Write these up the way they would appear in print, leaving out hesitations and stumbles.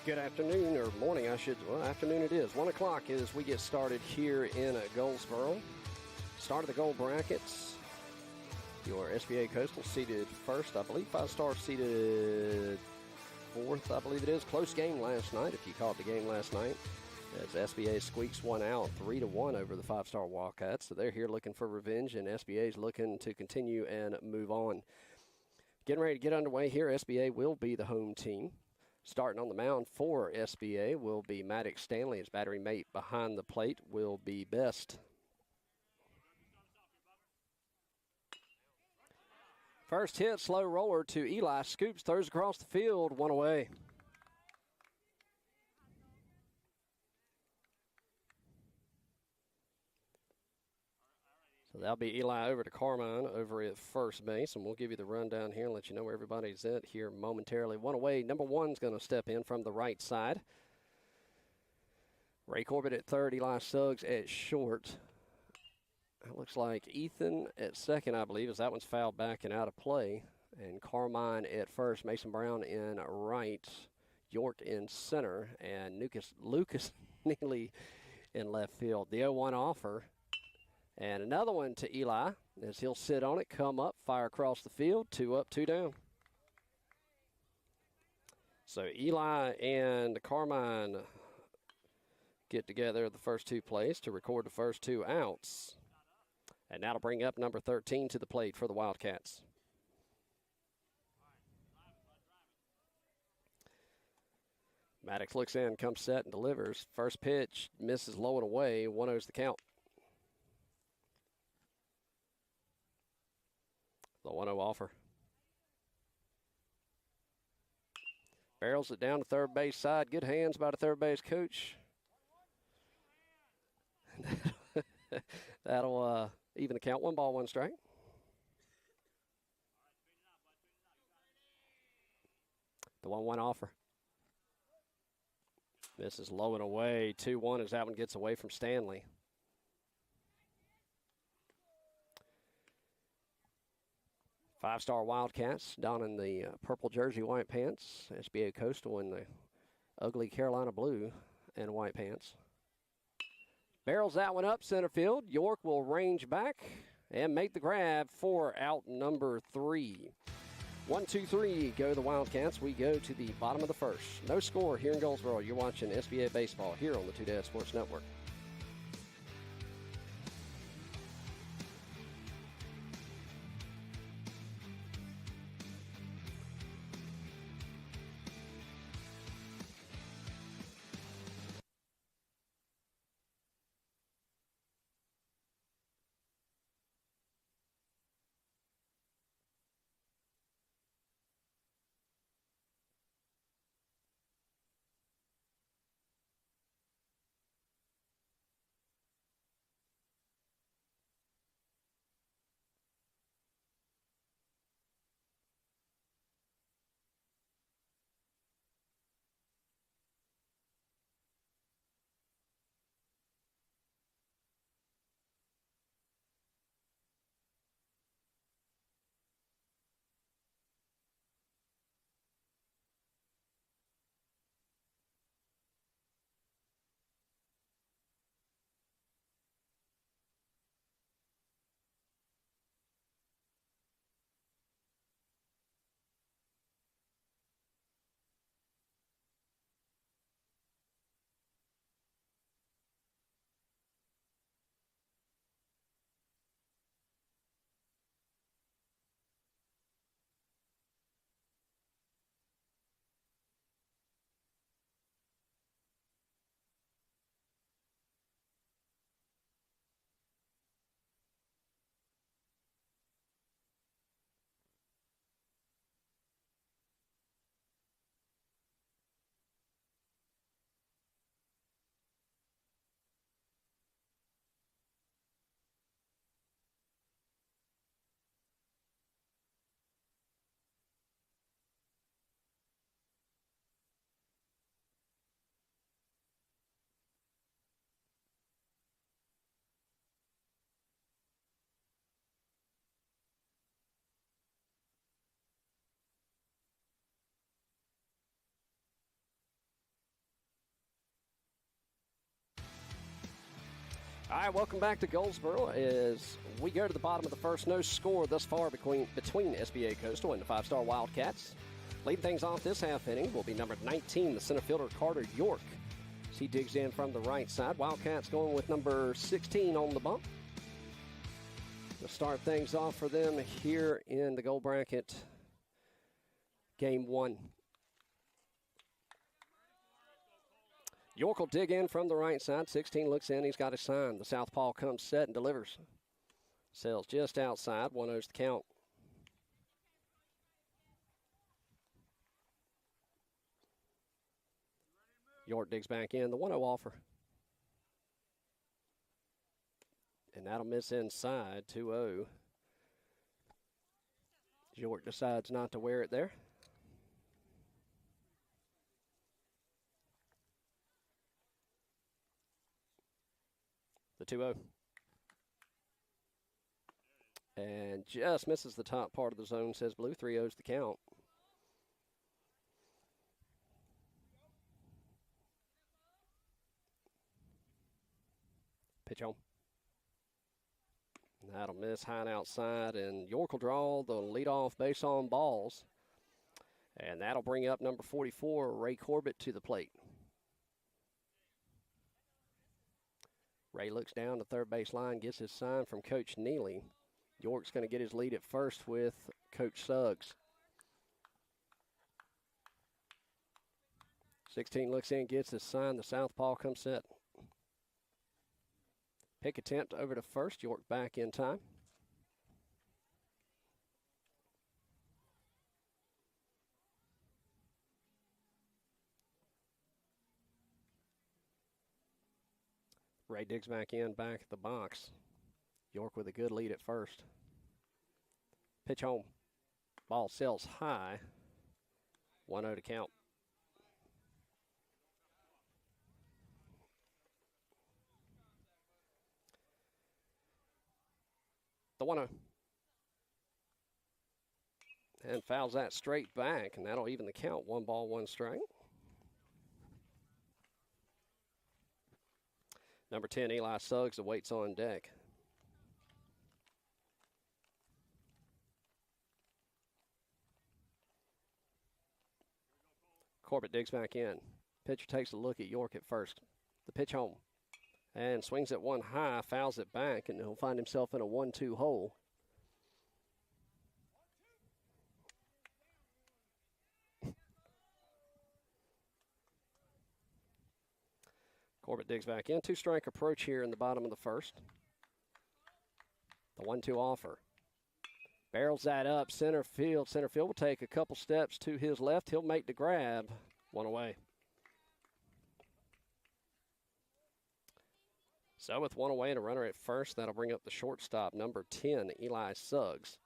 Good afternoon, or morning, afternoon it is. 1 o'clock as we get started here in Goldsboro. Start of the gold brackets. Your SBA Coastal seated first, I believe. 5-star seated fourth, I believe it is. Close game last night, if you caught the game last night, as SBA squeaks one out 3-1 over the 5-star Wildcats. So they're here looking for revenge, and SBA's looking to continue and move on. Getting ready to get underway here. SBA will be the home team. Starting on the mound for SBA will be Maddox Stanley. His battery mate behind the plate will be Best. First hit, slow roller to Eli. Scoops, throws across the field, one away. So that'll be Eli over to Carmine over at first base, and we'll give you the rundown here and let you know where everybody's at here momentarily. One away. Number one's going to step in from the right side. Ray Corbett at third, Eli Suggs at short. It looks like Ethan at second, I believe, as that one's fouled back and out of play. And Carmine at first, Mason Brown in right, York in center, and Lucas Neely in left field. The 0-1 offer. And another one to Eli as he'll sit on it, come up, fire across the field, 2 up, 2 down. So Eli and Carmine get together the first two plays to record the first 2 outs. And that'll bring up number 13 to the plate for the Wildcats. Maddox looks in, comes set and delivers. First pitch, misses low and away, 1-0's the count. The 1-0 offer. Barrels it down to third base side. Good hands by the third base coach. That'll even the count. 1 ball, 1 strike. The 1-1 offer. This is low and away. 2-1 as that one gets away from Stanley. Five-star Wildcats donning the purple jersey, white pants. SBA Coastal in the ugly Carolina blue and white pants. Barrels that one up center field. York will range back and make the grab for out number 3. 1-2-3 go the Wildcats. We go to the bottom of the first. No score here in Goldsboro. You're watching SBA Baseball here on the Two Dad Sports Network. All right, welcome back to Goldsboro as we go to the bottom of the first. No score thus far between SBA Coastal and the five-star Wildcats. Leading things off this half inning will be number 19, the center fielder Carter York. As he digs in from the right side. Wildcats going with number 16 on the bump. To start things off for them here in the gold bracket, game one. York will dig in from the right side. 16 looks in. He's got a sign. The southpaw comes set and delivers. Sails just outside. 1-0's the count. York digs back in. The 1-0 offer. And that'll miss inside. 2-0. York decides not to wear it there. The 2-0. And just misses the top part of the zone, says Blue. 3-0's the count. Pitch on. That'll miss high and outside, and York will draw the leadoff base on balls. And that'll bring up number 44, Ray Corbett, to the plate. Ray looks down the third base line, gets his sign from Coach Neely. York's going to get his lead at first with Coach Suggs. 16 looks in, gets his sign. The southpaw comes set. Pick attempt over to first. York back in time. Ray digs back in, back at the box. York with a good lead at first. Pitch home. Ball sails high. 1-0 to count. The 1-0. And fouls that straight back, and that'll even the count. 1 ball, 1 strike. Number 10, Eli Suggs, awaits on deck. Corbett digs back in. Pitcher takes a look at York at first. The pitch home. And swings it one high, fouls it back, and he'll find himself in a 1-2 hole. Corbett digs back in. 2-strike approach here in the bottom of the first. The 1-2 offer. Barrels that up, center field. Center field will take a couple steps to his left. He'll make the grab. 1 away. So with 1 away and a runner at first, that'll bring up the shortstop, number 10, Eli Suggs.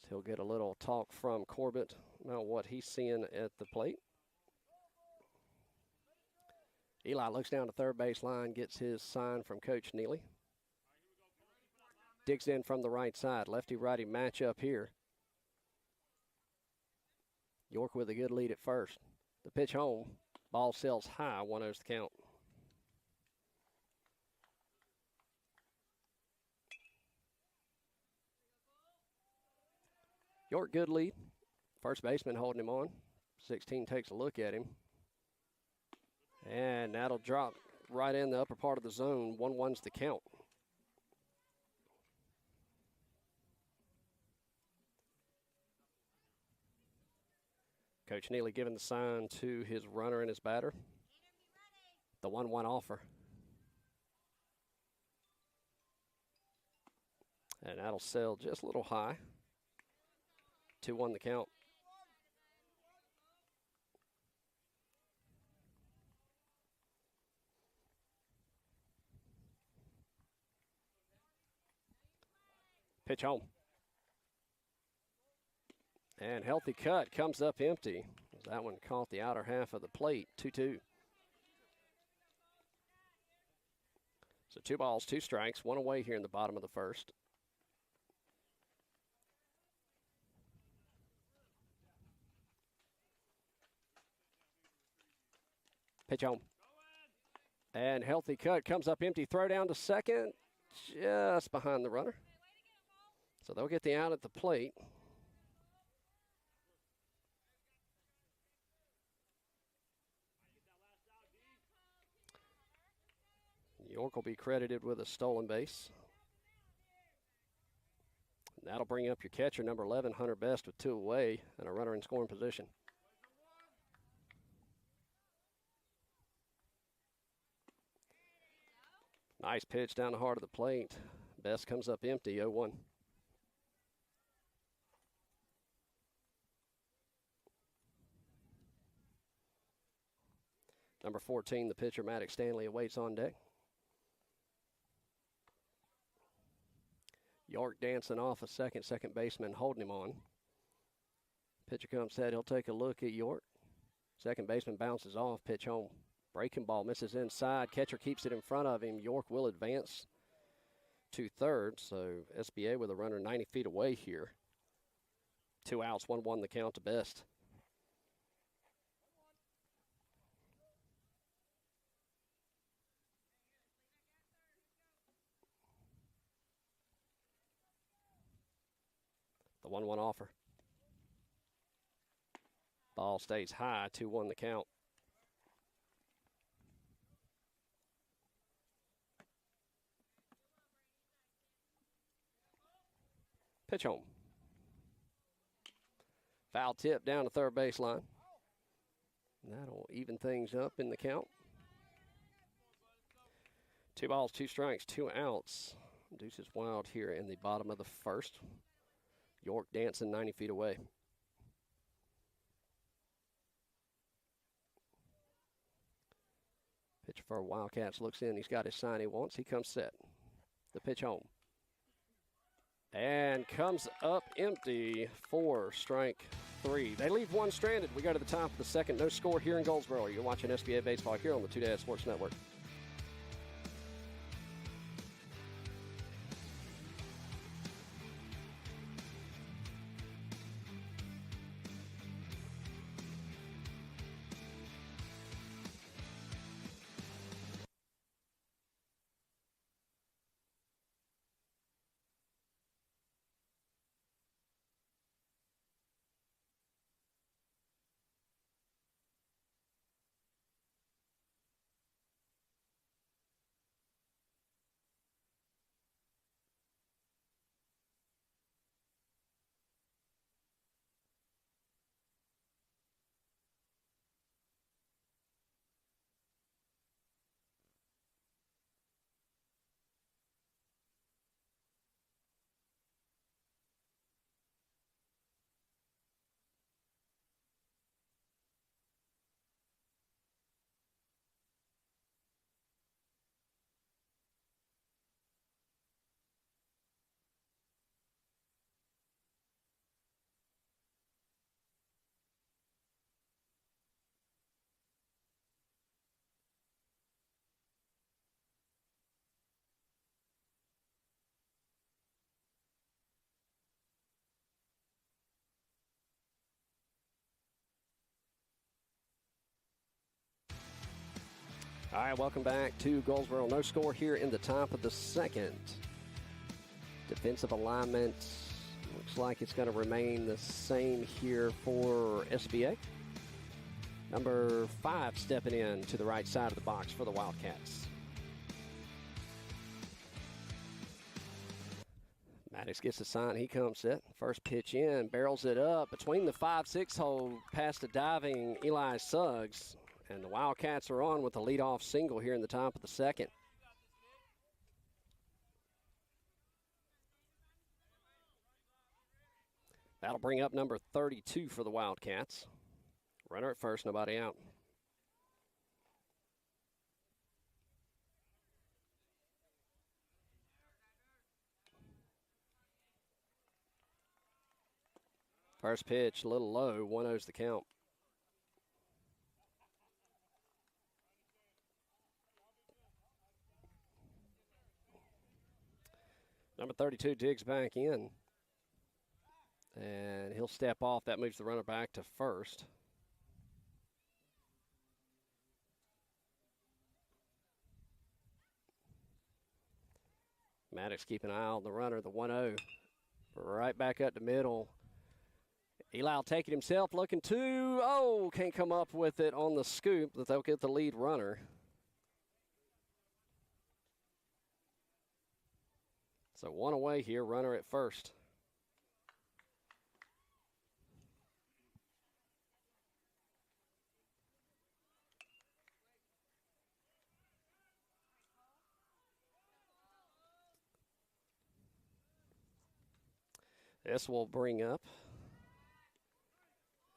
So he'll get a little talk from Corbett about what he's seeing at the plate. Eli looks down the third base line, gets his sign from Coach Neely. Digs in from the right side. Lefty-righty matchup here. York with a good lead at first. The pitch home. Ball sails high. 1-0's the count. York, good lead. First baseman holding him on. 16 takes a look at him. And that'll drop right in the upper part of the zone. 1-1's the count. Coach Neely giving the sign to his runner and his batter. The 1-1 offer. And that'll sail just a little high. 2-1 the count. Pitch home. And healthy cut comes up empty. That one caught the outer half of the plate. 2-2. So 2 balls, 2 strikes, 1 away here in the bottom of the first. Pitch home. And healthy cut, comes up empty, throw down to second, just behind the runner. So they'll get the out at the plate. York will be credited with a stolen base. And that'll bring up your catcher, number 11, Hunter Best, with 2 away and a runner in scoring position. Nice pitch down the heart of the plate. Best comes up empty, 0-1. Number 14, the pitcher, Maddox Stanley, awaits on deck. York dancing off a second baseman holding him on. Pitcher comes set, he'll take a look at York. Second baseman bounces off, pitch home. Breaking ball misses inside. Catcher keeps it in front of him. York will advance to third. So SBA with a runner 90 feet away here. 2 outs, 1-1 the count to Best. The 1-1 offer. Ball stays high, 2-1 the count. Pitch home. Foul tip down the third baseline. That'll even things up in the count. 2 balls, 2 strikes, 2 outs. Deuces Wild here in the bottom of the first. York dancing 90 feet away. Pitcher for Wildcats looks in. He's got his sign he wants. He comes set. The pitch home. And comes up empty for strike 3. They leave one stranded. We go to the top of the second. No score here in Goldsboro. You're watching SBA Baseball here on the 2 Sports Network. All right, welcome back to Goldsboro. No score here in the top of the second. Defensive alignment looks like it's going to remain the same here for SBA. Number 5 stepping in to the right side of the box for the Wildcats. Maddox gets the sign. He comes set. First pitch in, barrels it up between the 5-6 hole past a diving Eli Suggs. And the Wildcats are on with a leadoff single here in the top of the second. That'll bring up number 32 for the Wildcats. Runner at first, nobody out. First pitch, a little low, 1-0's the count. Number 32 digs back in. And he'll step off. That moves the runner back to first. Maddox keeping an eye on the runner, the 1-0. Right back up the middle. Eli will take it himself, looking to, can't come up with it on the scoop, but they'll get the lead runner. So one away here, runner at first. This will bring up.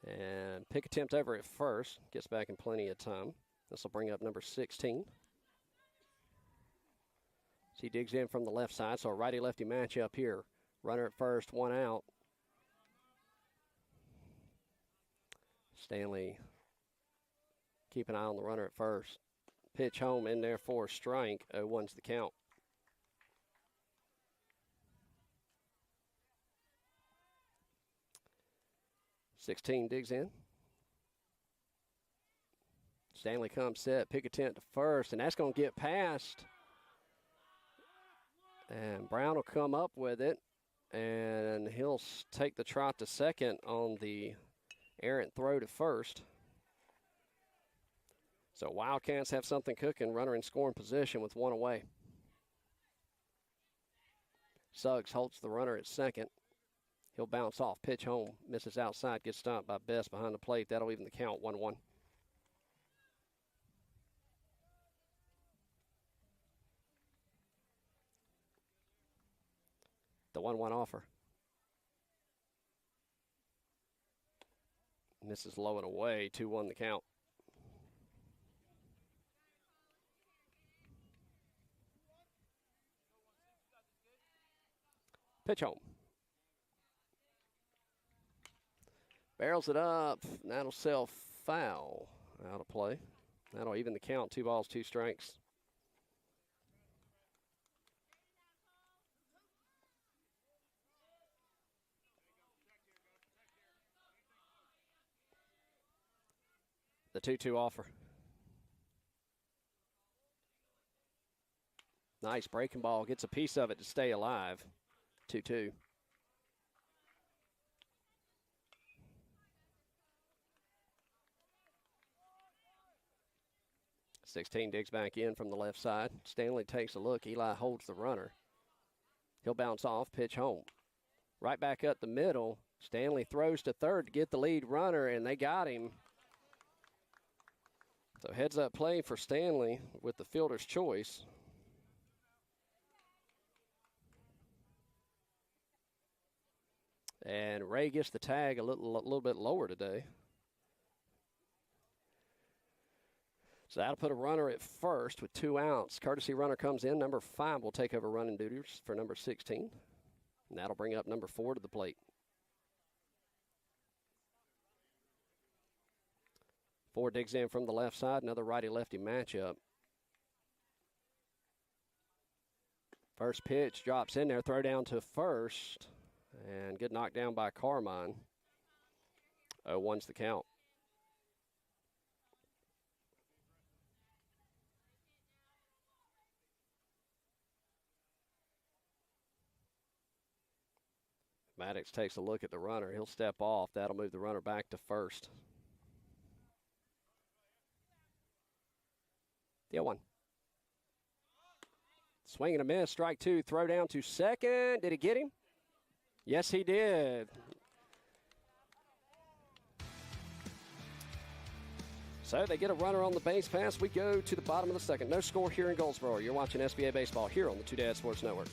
And pick attempt over at first. Gets back in plenty of time. This will bring up number 16. He digs in from the left side, so a righty-lefty matchup here. Runner at first, one out. Stanley keep an eye on the runner at first. Pitch home in there for a strike. 0-1's the count. '16 digs in. Stanley comes set, pick attempt to first, and that's going to get past. And Brown will come up with it, and he'll take the trot to second on the errant throw to first. So Wildcats have something cooking, runner in scoring position with one away. Suggs holds the runner at second. He'll bounce off, pitch home, misses outside, gets stopped by Best behind the plate. That'll even the count, 1-1. The 1-1 offer. Misses low and away, 2-1 the count. Pitch home. Barrels it up. That'll sell foul. Out of play. That'll even the count. 2 balls, 2 strikes. The 2-2 offer. Nice breaking ball. Gets a piece of it to stay alive. 2-2. '16 digs back in from the left side. Stanley takes a look. Eli holds the runner. He'll bounce off, pitch home. Right back up the middle. Stanley throws to third to get the lead runner, and they got him. So heads up play for Stanley with the fielder's choice. And Ray gets the tag a little bit lower today. So that'll put a runner at first with 2 outs. Courtesy runner comes in. Number 5 will take over running duties for number 16. And that'll bring up number 4 to the plate. 4 digs in from the left side. Another righty-lefty matchup. First pitch drops in there. Throw down to first. And get knocked down by Carmine. 0-1's the count. Maddox takes a look at the runner. He'll step off. That'll move the runner back to first. The 0-1. Swing and a miss. Strike 2. Throw down to second. Did he get him? Yes, he did. So they get a runner on the base pass. We go to the bottom of the second. No score here in Goldsboro. You're watching SBA Baseball here on the Two Dad Sports Network.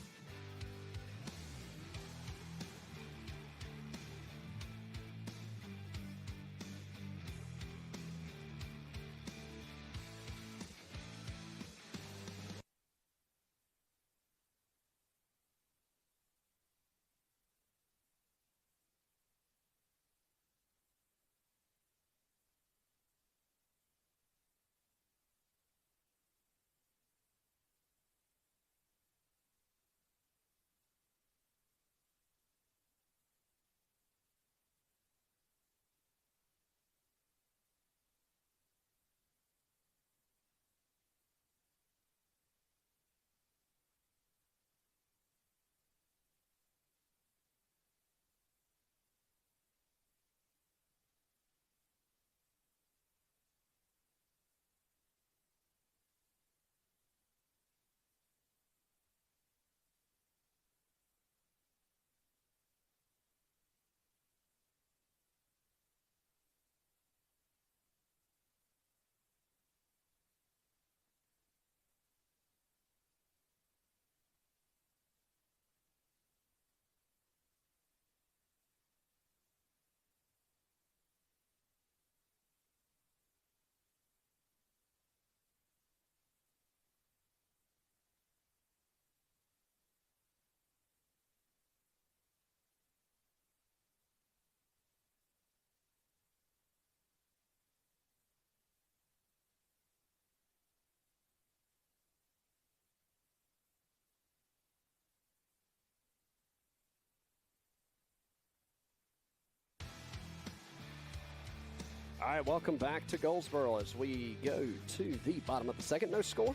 All right, welcome back to Goldsboro as we go to the bottom of the second. No score.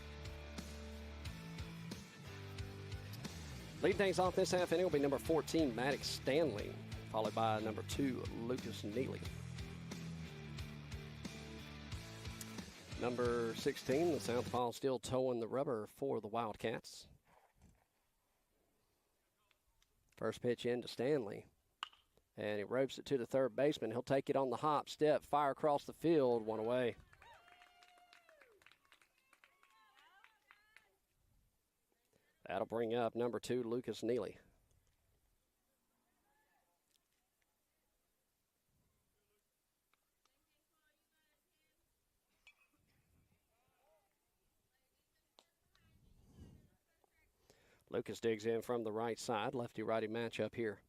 Leading things off this half inning will be number 14, Maddox Stanley, followed by number 2, Lucas Neely. Number 16, the southpaw, still towing the rubber for the Wildcats. First pitch in to Stanley. And he ropes it to the third baseman. He'll take it on the hop, step, fire across the field, one away. That'll bring up number 2, Lucas Neely. Lucas digs in from the right side, lefty-righty matchup here.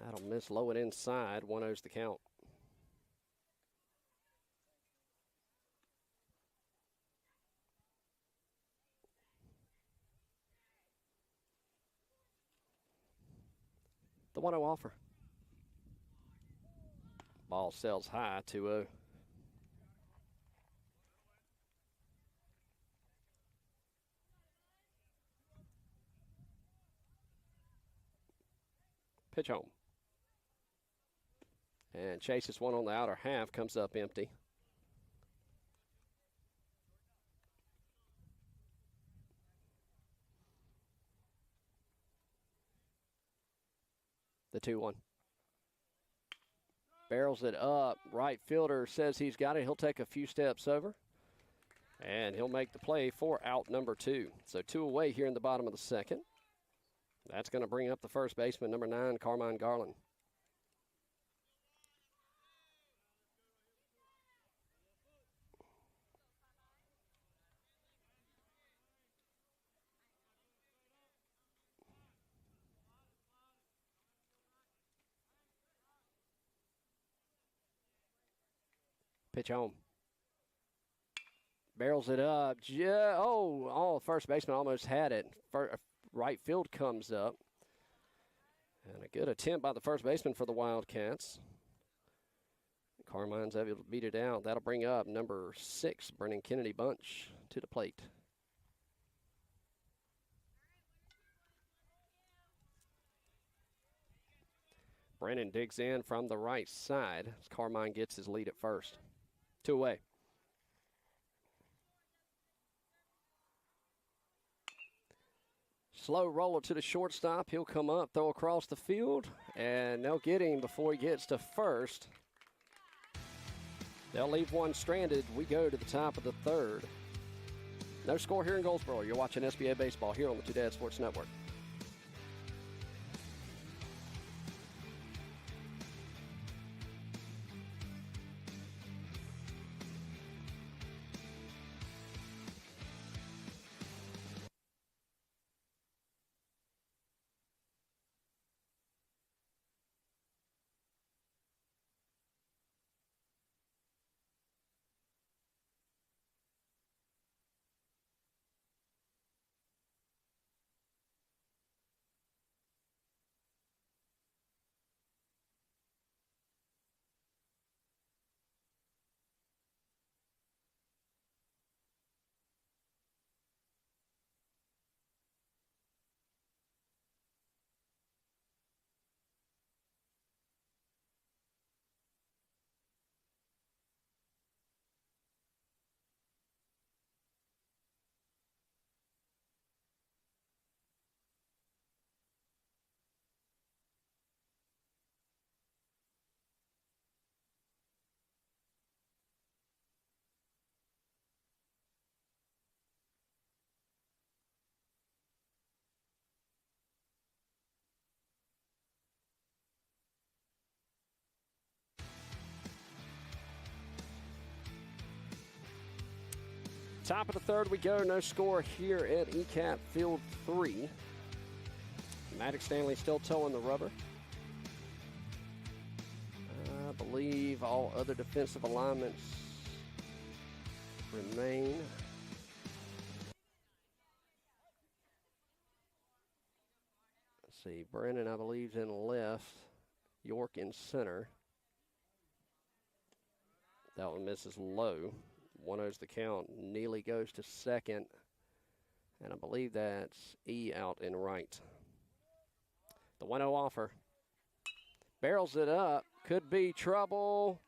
That'll miss low and inside. 1-0's the count. The 1-0 offer. Ball sails high, 2-0. Pitch home. And chases one on the outer half, comes up empty. The 2-1. Barrels it up. Right fielder says he's got it. He'll take a few steps over. And he'll make the play for out number 2. So 2 away here in the bottom of the second. That's going to bring up the first baseman, number 9, Carmine Garland. Pitch home. Barrels it up. First baseman almost had it. Right field comes up. And a good attempt by the first baseman for the Wildcats. Carmine's able to beat it out. That'll bring up number 6, Brennan Kennedy Bunch, to the plate. Brennan digs in from the right side as Carmine gets his lead at first. 2 away. Slow roller to the shortstop. He'll come up, throw across the field, and they'll get him before he gets to first. They'll leave one stranded. We go to the top of the third. No score here in Goldsboro. You're watching SBA Baseball here on the Two Dad Sports Network. Top of the third we go. No score here at ECAP Field 3. Maddox Stanley still towing the rubber. I believe all other defensive alignments remain. Let's see. Brennan, I believe, is in left. York in center. That one misses low. 1-0's the count. Neely goes to second. And I believe that's E out in right. The 1-0 offer. Barrels it up. Could be trouble.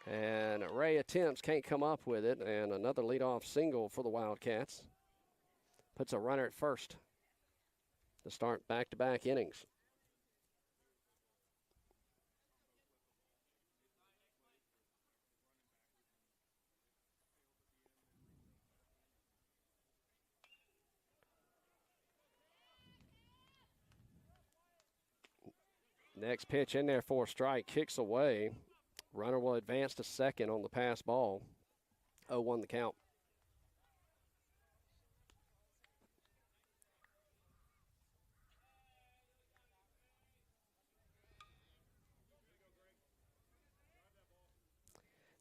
And Ray attempts, can't come up with it. And another leadoff single for the Wildcats. Puts a runner at first to start back-to-back innings. Next pitch in there for a strike, kicks away. Runner will advance to second on the pass ball. 0-1 the count.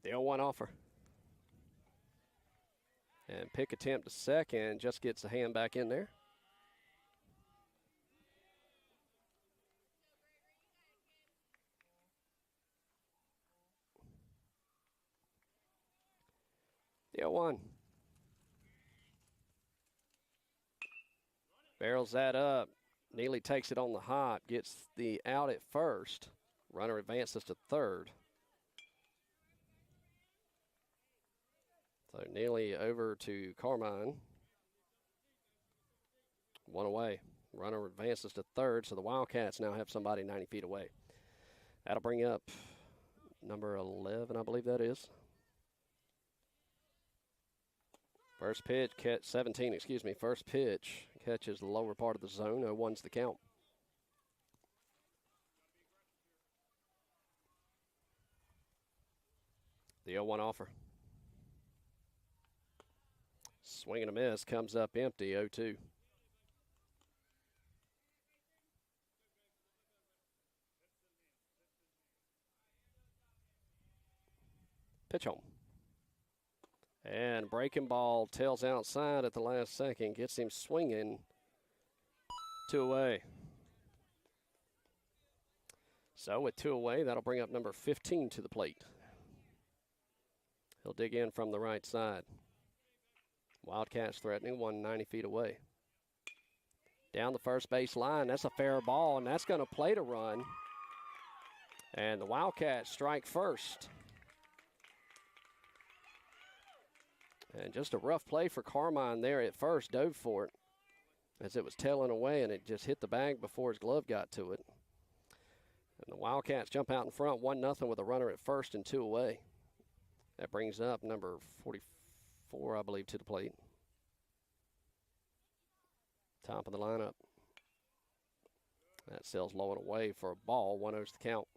The 0-1 offer. And pick attempt to second, just gets a hand back in there. The 0-1. Barrels that up. Neely takes it on the hop, gets the out at first. Runner advances to third. So Neely over to Carmine. One away. Runner advances to third, so the Wildcats now have somebody 90 feet away. That'll bring up number 11, I believe that is. First pitch, 17, excuse me. First pitch catches the lower part of the zone. 0-1's the count. The 0-1 offer. Swing and a miss, comes up empty, 0-2. Pitch home. And breaking ball tails outside at the last second, gets him swinging. 2 away. So with 2 away, that'll bring up number 15 to the plate. He'll dig in from the right side. Wildcats threatening, 190 feet away. Down the first base line, that's a fair ball, and that's going to plate a run. And the Wildcats strike first. And just a rough play for Carmine there at first, dove for it as it was tailing away, and it just hit the bag before his glove got to it. And the Wildcats jump out in front, 1-0 with a runner at first and 2 away. That brings up number 44, I believe, to the plate. Top of the lineup. That sails low and away for a ball. 1-0's the count.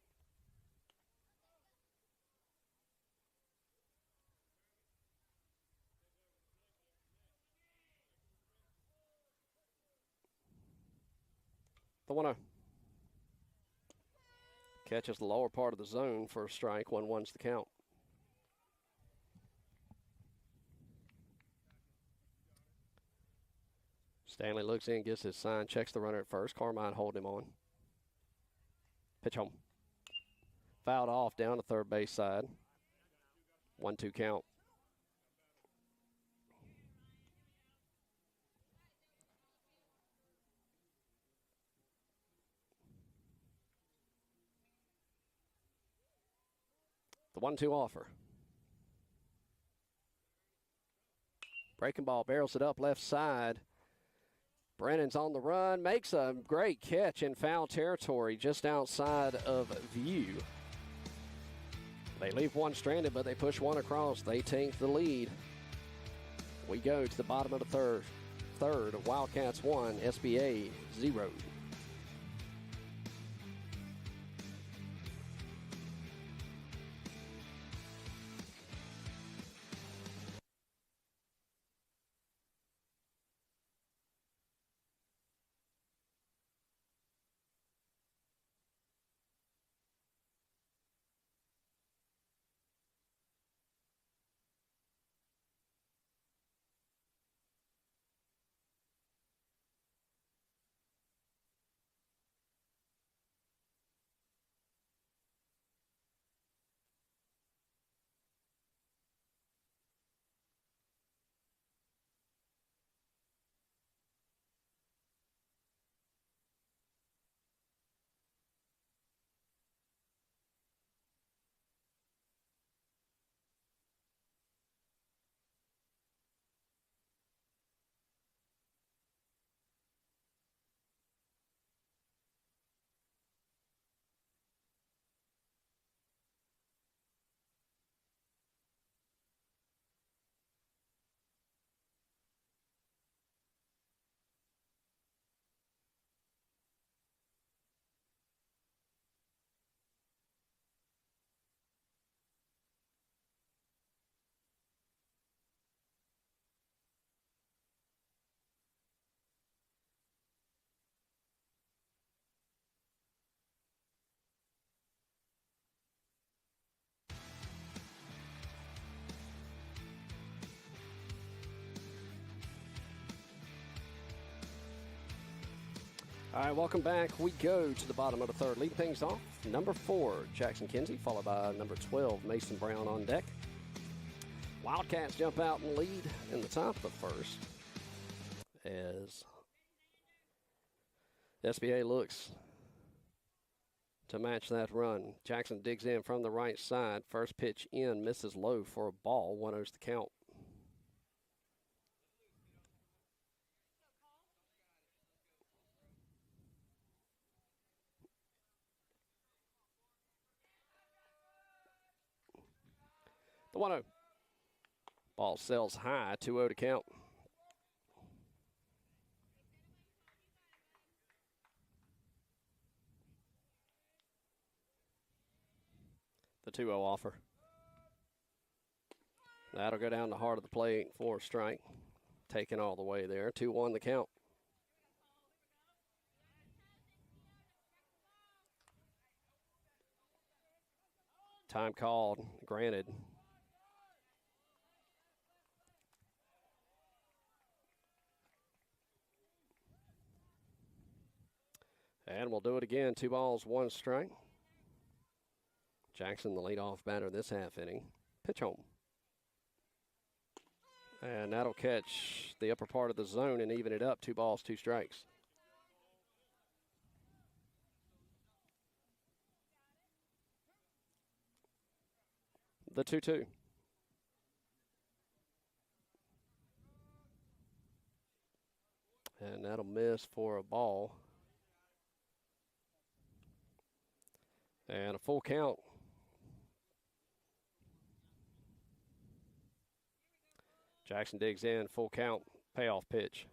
The 1-0. Catches the lower part of the zone for a strike. 1-1's the count. Stanley looks in, gets his sign, checks the runner at first. Carmine holding him on. Pitch home. Fouled off down the third base side. 1-2 count. The 1-2 offer. Breaking ball, barrels it up left side. Brennan's on the run, makes a great catch in foul territory just outside of view. They leave one stranded, but they push one across. They take the lead. We go to the bottom of the third. Wildcats 1, SBA 0. All right, welcome back. We go to the bottom of the third. Lead things off. Number 4, Jackson Kinsey, followed by number 12, Mason Brown on deck. Wildcats jump out and lead in the top of the first as SBA looks to match that run. Jackson digs in from the right side. First pitch in, misses low for a ball. 1-0's the count. The 1-0. Ball sails high, 2-0 to count. The 2-0 offer. That'll go down the heart of the plate for a strike. Taken all the way there. 2-1 the count. Time called, granted. And we'll do it again. 2 balls, 1 strike. Jackson, the leadoff batter this half inning. Pitch home. And that'll catch the upper part of the zone and even it up. 2 balls, 2 strikes. The 2-2. And that'll miss for a ball. And a full count. Jackson digs in, full count, payoff pitch.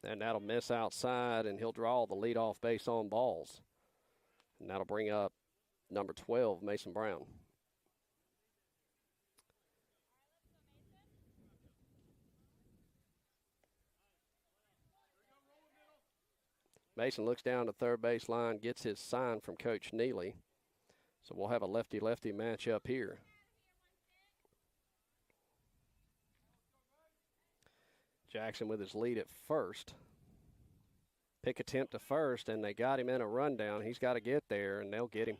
And that'll miss outside, and he'll draw the leadoff base on balls. And that'll bring up number 12, Mason Brown. Mason looks down the third base line, gets his sign from Coach Neely. So we'll have a lefty-lefty matchup here. Jackson with his lead at first. Pick attempt to first, and they got him in a rundown. He's got to get there, and they'll get him.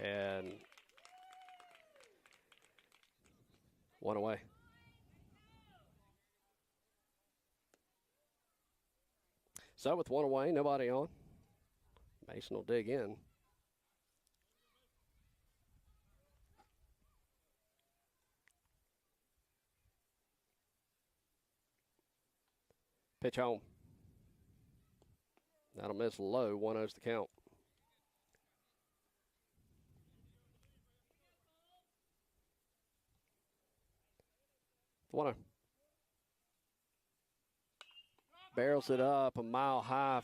And 1 away. So with 1 away, nobody on. Mason will dig in. Pitch home. That'll miss low. 1-0's the count. The 1-0. Barrels it up a mile high.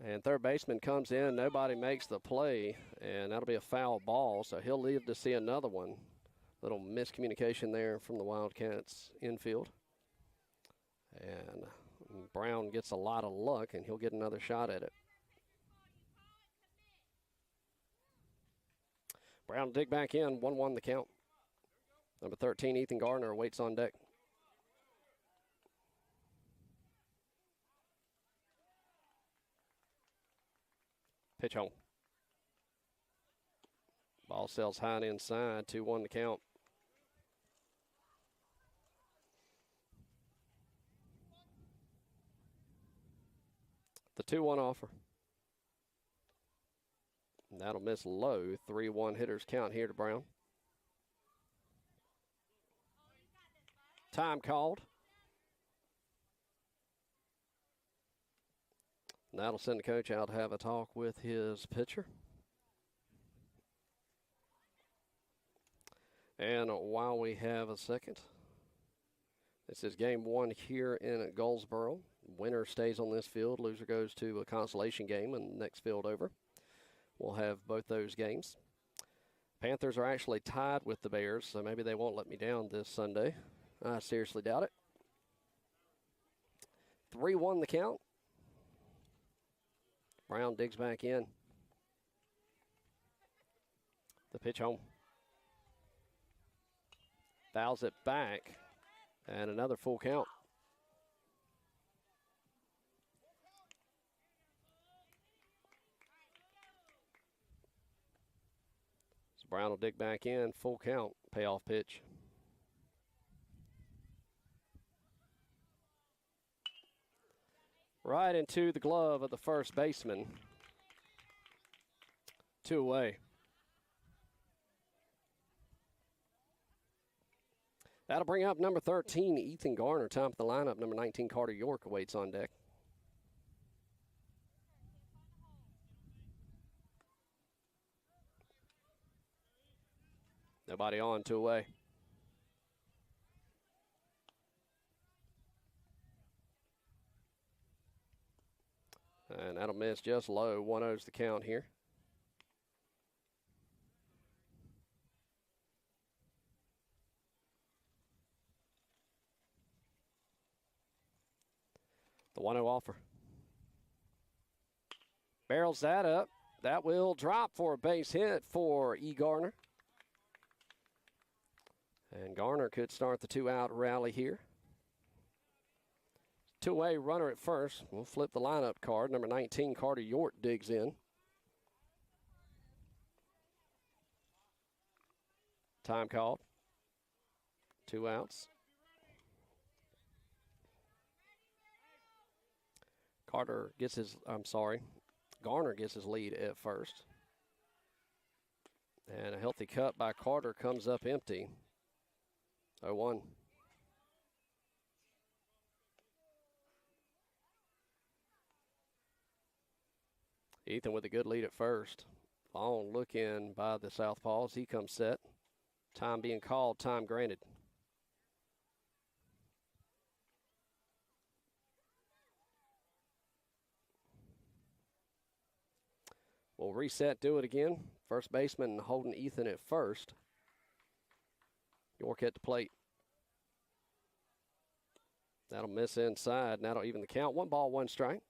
And third baseman comes in. Nobody makes the play. And that'll be a foul ball. So he'll live to see another one. Little miscommunication there from the Wildcats infield. And Brown gets a lot of luck, and he'll get another shot at it. Brown dig back in, 1-1 the count. Number 13, Ethan Gardner, waits on deck. Pitch home. Ball sails high and inside, 2-1 the count. The 2-1 offer. And that'll miss low. 3-1 hitters count here to Brown. Time called. And that'll send the coach out to have a talk with his pitcher. And while we have a second, this is game 1 here in Goldsboro. Winner stays on this field. Loser goes to a consolation game and next field over. We'll have both those games. Panthers are actually tied with the Bears, so maybe they won't let me down this Sunday. I seriously doubt it. 3-1 the count. Brown digs back in. The pitch home. Fouls it back. And another full count. So Brown will dig back in, full count, payoff pitch. Right into the glove of the first baseman. 2 away. That'll bring up number 13, Ethan Garner. Top of the lineup, number 19, Carter York awaits on deck. Nobody on, 2 away. And that'll miss just low. 1-0's the count here. The 1-0 offer. Barrels that up. That will drop for a base hit for E. Garner. And Garner could start the 2-out rally here. 2-away runner at first. We'll flip the lineup card. Number 19, Carter York digs in. Time called. 2 outs. Garner gets his lead at first. And a healthy cut by Carter comes up empty. 0-1. Ethan with a good lead at first. Long look in by the southpaw as he comes set. Time being called, time granted. We'll reset, do it again. First baseman holding Ethan at first. York at the plate. That'll miss inside, and that'll even the count. 1 ball, 1 strike.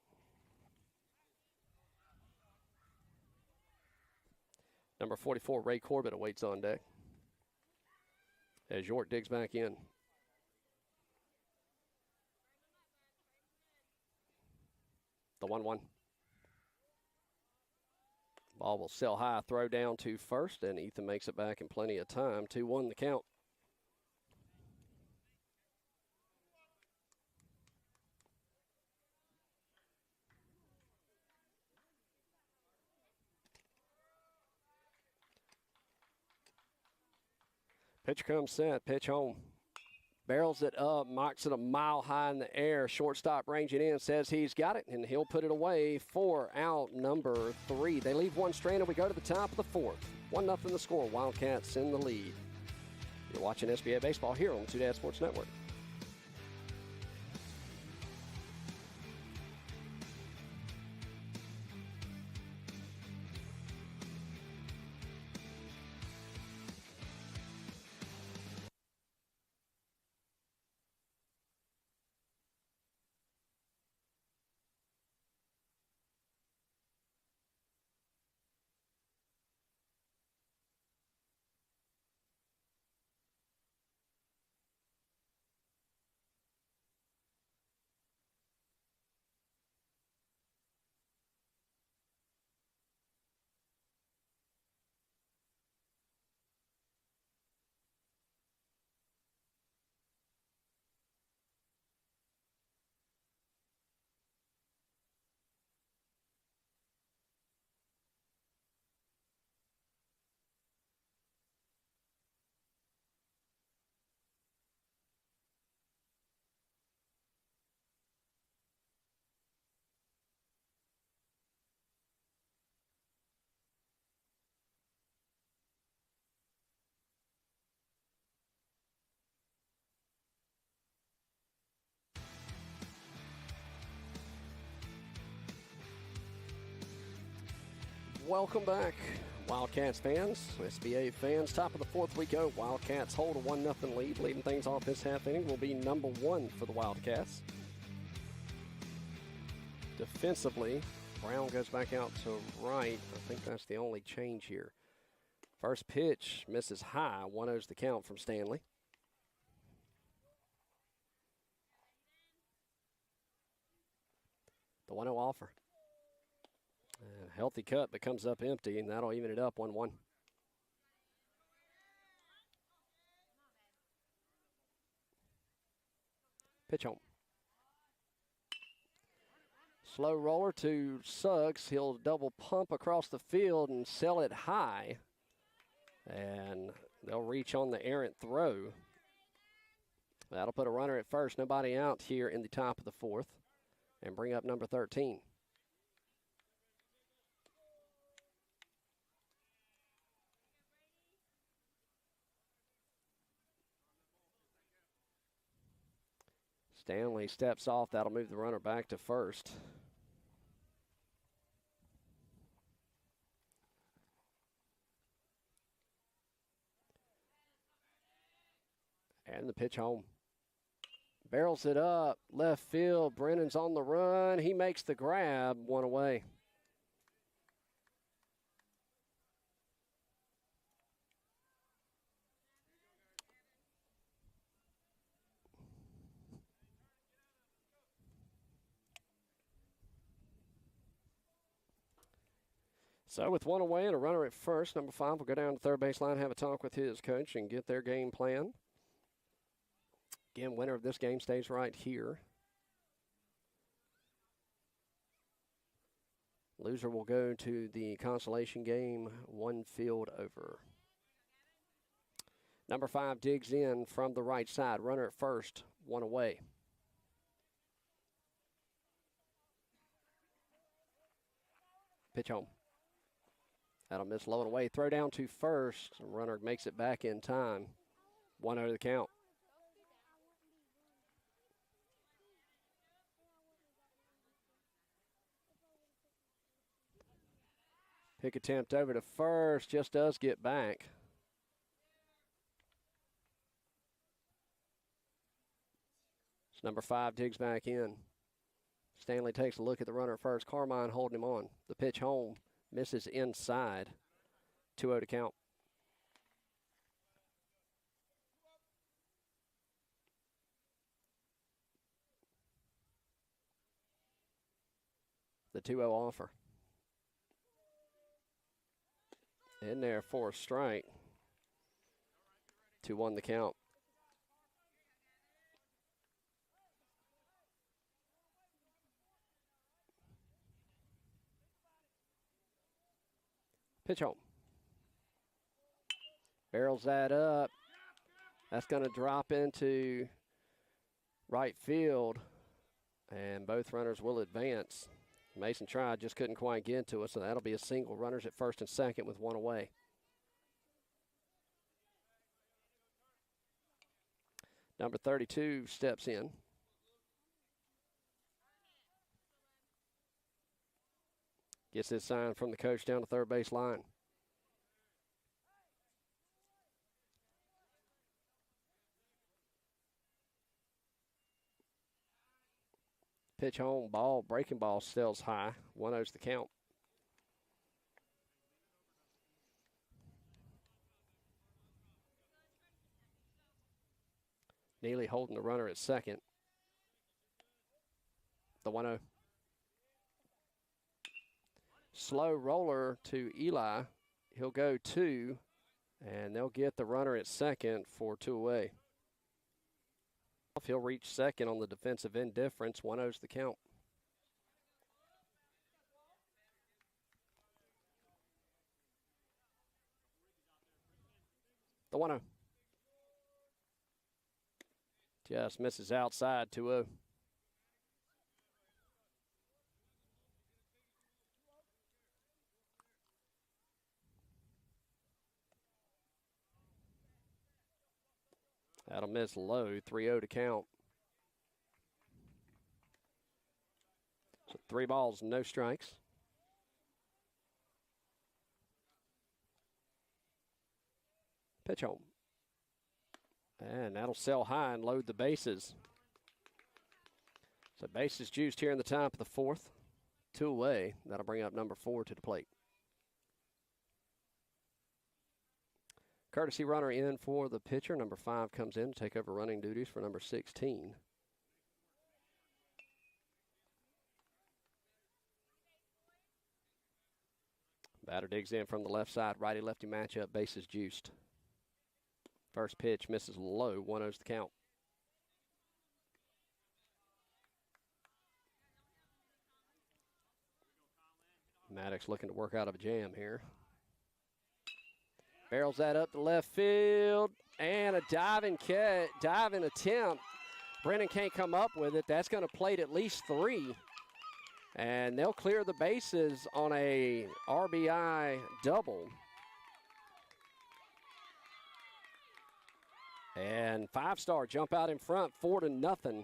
Number 44, Ray Corbett awaits on deck as York digs back in. The 1-1. Ball will sail high, throw down to first, and Ethan makes it back in plenty of time. 2-1 the count. Pitch comes set, pitch home. Barrels it up, mocks it a mile high in the air. Shortstop ranging in, says he's got it, and he'll put it away for out number 3. They leave one stranded. We go to the top of the 4th. 1-0 the score. Wildcats in the lead. You're watching SBA Baseball here on the Two Dad Sports Network. Welcome back, Wildcats fans, SBA fans. Top of the 4th we go. Wildcats hold a 1-0 lead. Leading things off this half inning will be number 1 for the Wildcats. Defensively, Brown goes back out to right. I think that's the only change here. First pitch misses high. 1-0's the count from Stanley. The 1-0 offer. And a healthy cut, but comes up empty, and that'll even it up 1-1. Pitch home. Slow roller to Suggs. He'll double pump across the field and sell it high. And they'll reach on the errant throw. That'll put a runner at first. Nobody out here in the top of the fourth. And bring up number 13. Stanley steps off. That'll move the runner back to first. And the pitch home. Barrels it up. Left field. Brennan's on the run. He makes the grab. 1 away. So with 1 away and a runner at first, number 5 will go down to third baseline, have a talk with his coach, and get their game plan. Again, winner of this game stays right here. Loser will go to the consolation game, 1 field over. Number 5 digs in from the right side. Runner at first, 1 away. Pitch home. That'll miss low and away. Throw down to first. Runner makes it back in time. 1-0 the count. Pick attempt over to first. Just does get back. So number 5 digs back in. Stanley takes a look at the runner at first. Carmine holding him on. The pitch home. Misses inside. 2-0 to count. The 2-0 offer. In there for a strike. 2-1 the count. Pitch home. Barrels that up. That's going to drop into right field, and both runners will advance. Mason tried, just couldn't quite get to it, so that'll be a single. Runners at first and second with 1 away. Number 32 steps in. Gets his sign from the coach down to third base line. Pitch home, ball, breaking ball, sails high. 1-0's the count. Neely holding the runner at second. The 1-0. Slow roller to Eli. He'll go 2, and they'll get the runner at second for 2 away. He'll reach second on the defensive indifference. 1-0's the count. The 1-0. Just misses outside. 2-0. That'll miss low. 3-0 to count. So 3 balls, no strikes. Pitch home. And that'll sell high and load the bases. So bases juiced here in the top of the fourth. 2 away. That'll bring up number 4 to the plate. Courtesy runner in for the pitcher. Number 5 comes in to take over running duties for number 16. Batter digs in from the left side. Righty-lefty matchup. Bases juiced. First pitch misses low. 1-0's the count. Maddox looking to work out of a jam here. Barrels that up to left field. And a diving attempt. Brennan can't come up with it. That's going to plate at least 3. And they'll clear the bases on a RBI double. And Five-Star jump out in front, 4-0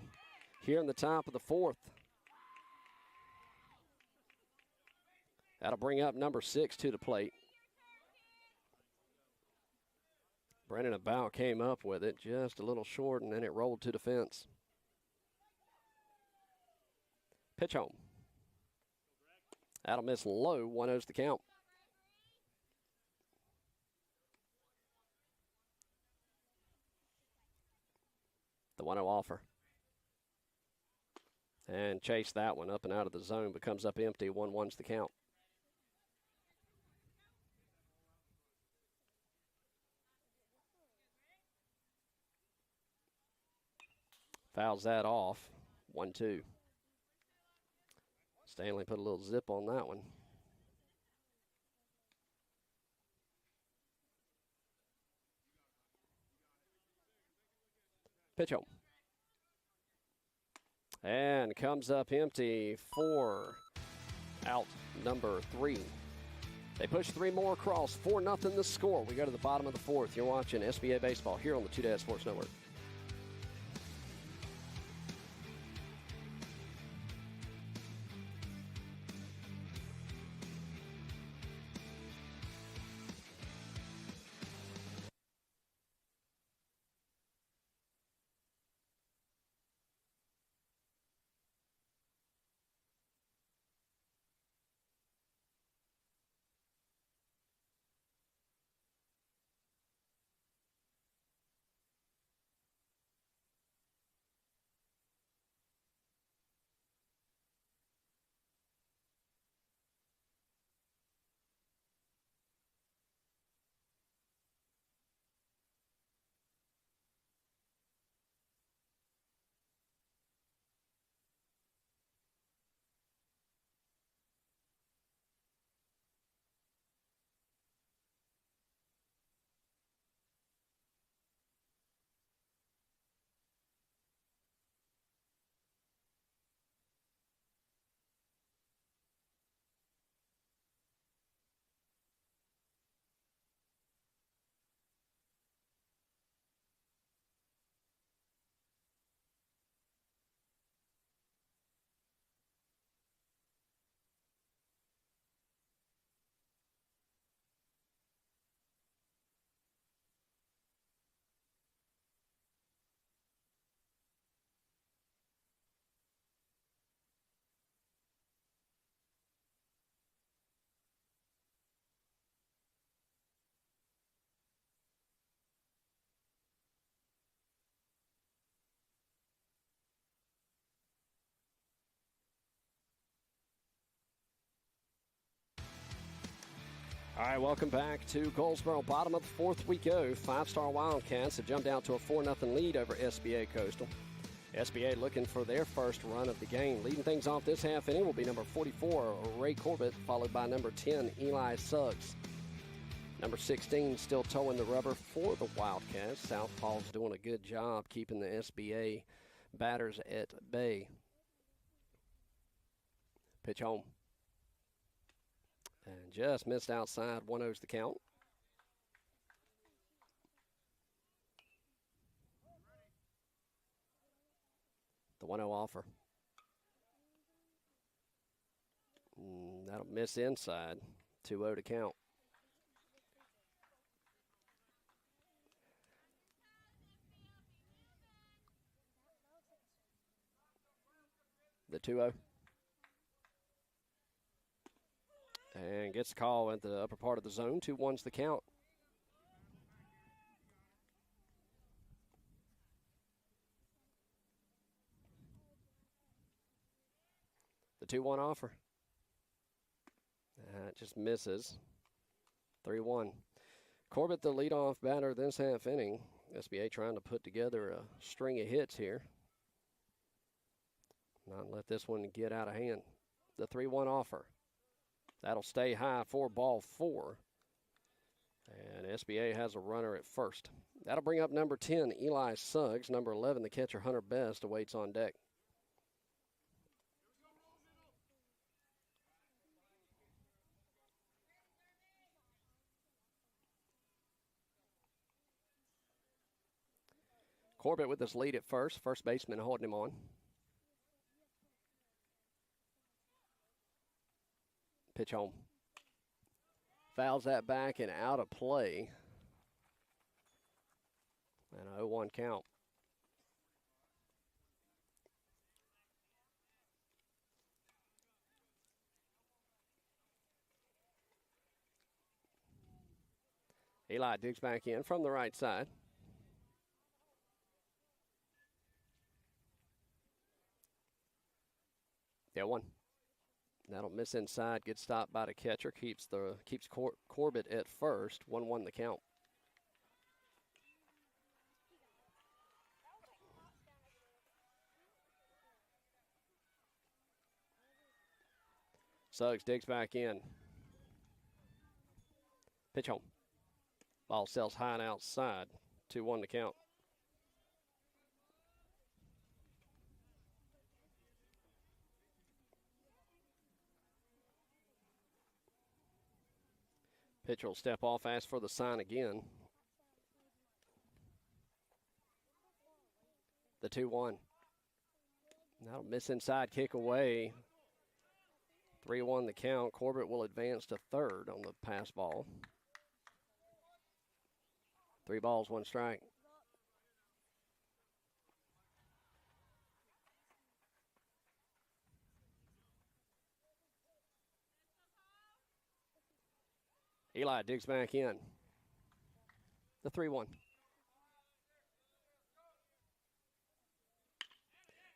here in the top of the 4th. That'll bring up number 6 to the plate. Brennan about came up with it just a little short, and then it rolled to the fence. Pitch home. That'll miss low. 1-0's the count. The 1-0 offer. And chase that one up and out of the zone, but comes up empty. 1-1's the count. Fouls that off. 1-2. Stanley put a little zip on that one. Pitch home. And comes up empty for out number 3. They push 3 more across. 4-0 the score. We go to the bottom of the 4th. You're watching SBA Baseball here on the Two Dad Sports Network. All right, welcome back to Goldsboro. Bottom of the 4th we go. Five-Star Wildcats have jumped out to a 4-0 lead over SBA Coastal. SBA looking for their first run of the game. Leading things off this half inning will be number 44, Ray Corbett, followed by number 10, Eli Suggs. Number 16 still towing the rubber for the Wildcats. Southpaw's doing a good job keeping the SBA batters at bay. Pitch home. And just missed outside. 1-0's the count. The 1-0 offer. That'll miss inside. 2-0 to count. The 2-0. And gets the call at the upper part of the zone. 2-1's the count. The 2-1 offer. That just misses. 3-1. Corbett, the leadoff batter this half inning. SBA trying to put together a string of hits here. Not let this one get out of hand. The 3-1 offer. That'll stay high for ball 4. And SBA has a runner at first. That'll bring up number 10, Eli Suggs. Number 11, the catcher, Hunter Best, awaits on deck. Corbett with his lead at first. First baseman holding him on. Pitch home. Fouls that back and out of play. And a 0-1 count. Eli digs back in from the right side. Yeah, 1. That'll miss inside, gets stopped by the catcher, keeps Corbett at first. 1-1 the count. Suggs digs back in. Pitch home. Ball sails high and outside. 2-1 to count. Pitcher will step off, ask for the sign again. The 2-1. That'll miss inside, kick away. 3-1 the count. Corbett will advance to third on the pass ball. 3 balls, 1 strike. Eli digs back in. The 3-1.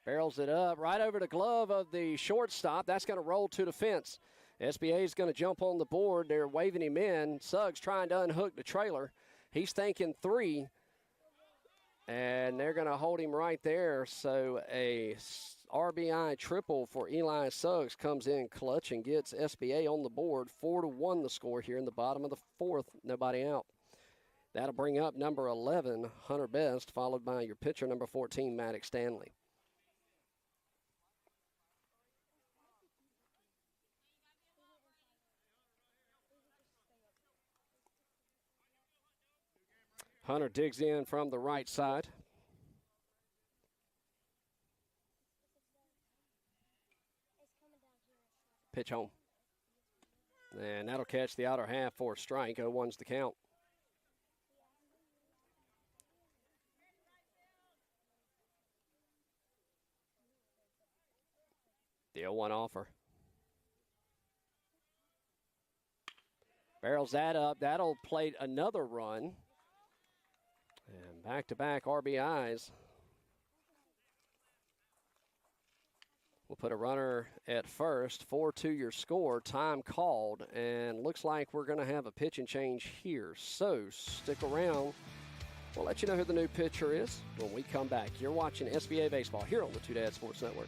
Barrels it up right over the glove of the shortstop. That's going to roll to the fence. SBA is going to jump on the board. They're waving him in. Suggs trying to unhook the trailer. He's thinking 3. And they're going to hold him right there. So a RBI triple for Eli Suggs comes in clutch and gets SBA on the board. 4-1 the score here in the bottom of the 4th. Nobody out. That'll bring up number 11, Hunter Best, followed by your pitcher, number 14, Maddox Stanley. Hunter digs in from the right side. Pitch home. And that'll catch the outer half for a strike. 0-1's the count. The 0-1 offer. Barrels that up. That'll plate another run. And back-to-back RBIs. We'll put a runner at first. 4-2 your score. Time called. And looks like we're going to have a pitch and change here. So stick around. We'll let you know who the new pitcher is when we come back. You're watching SBA Baseball here on the Two Dad Sports Network.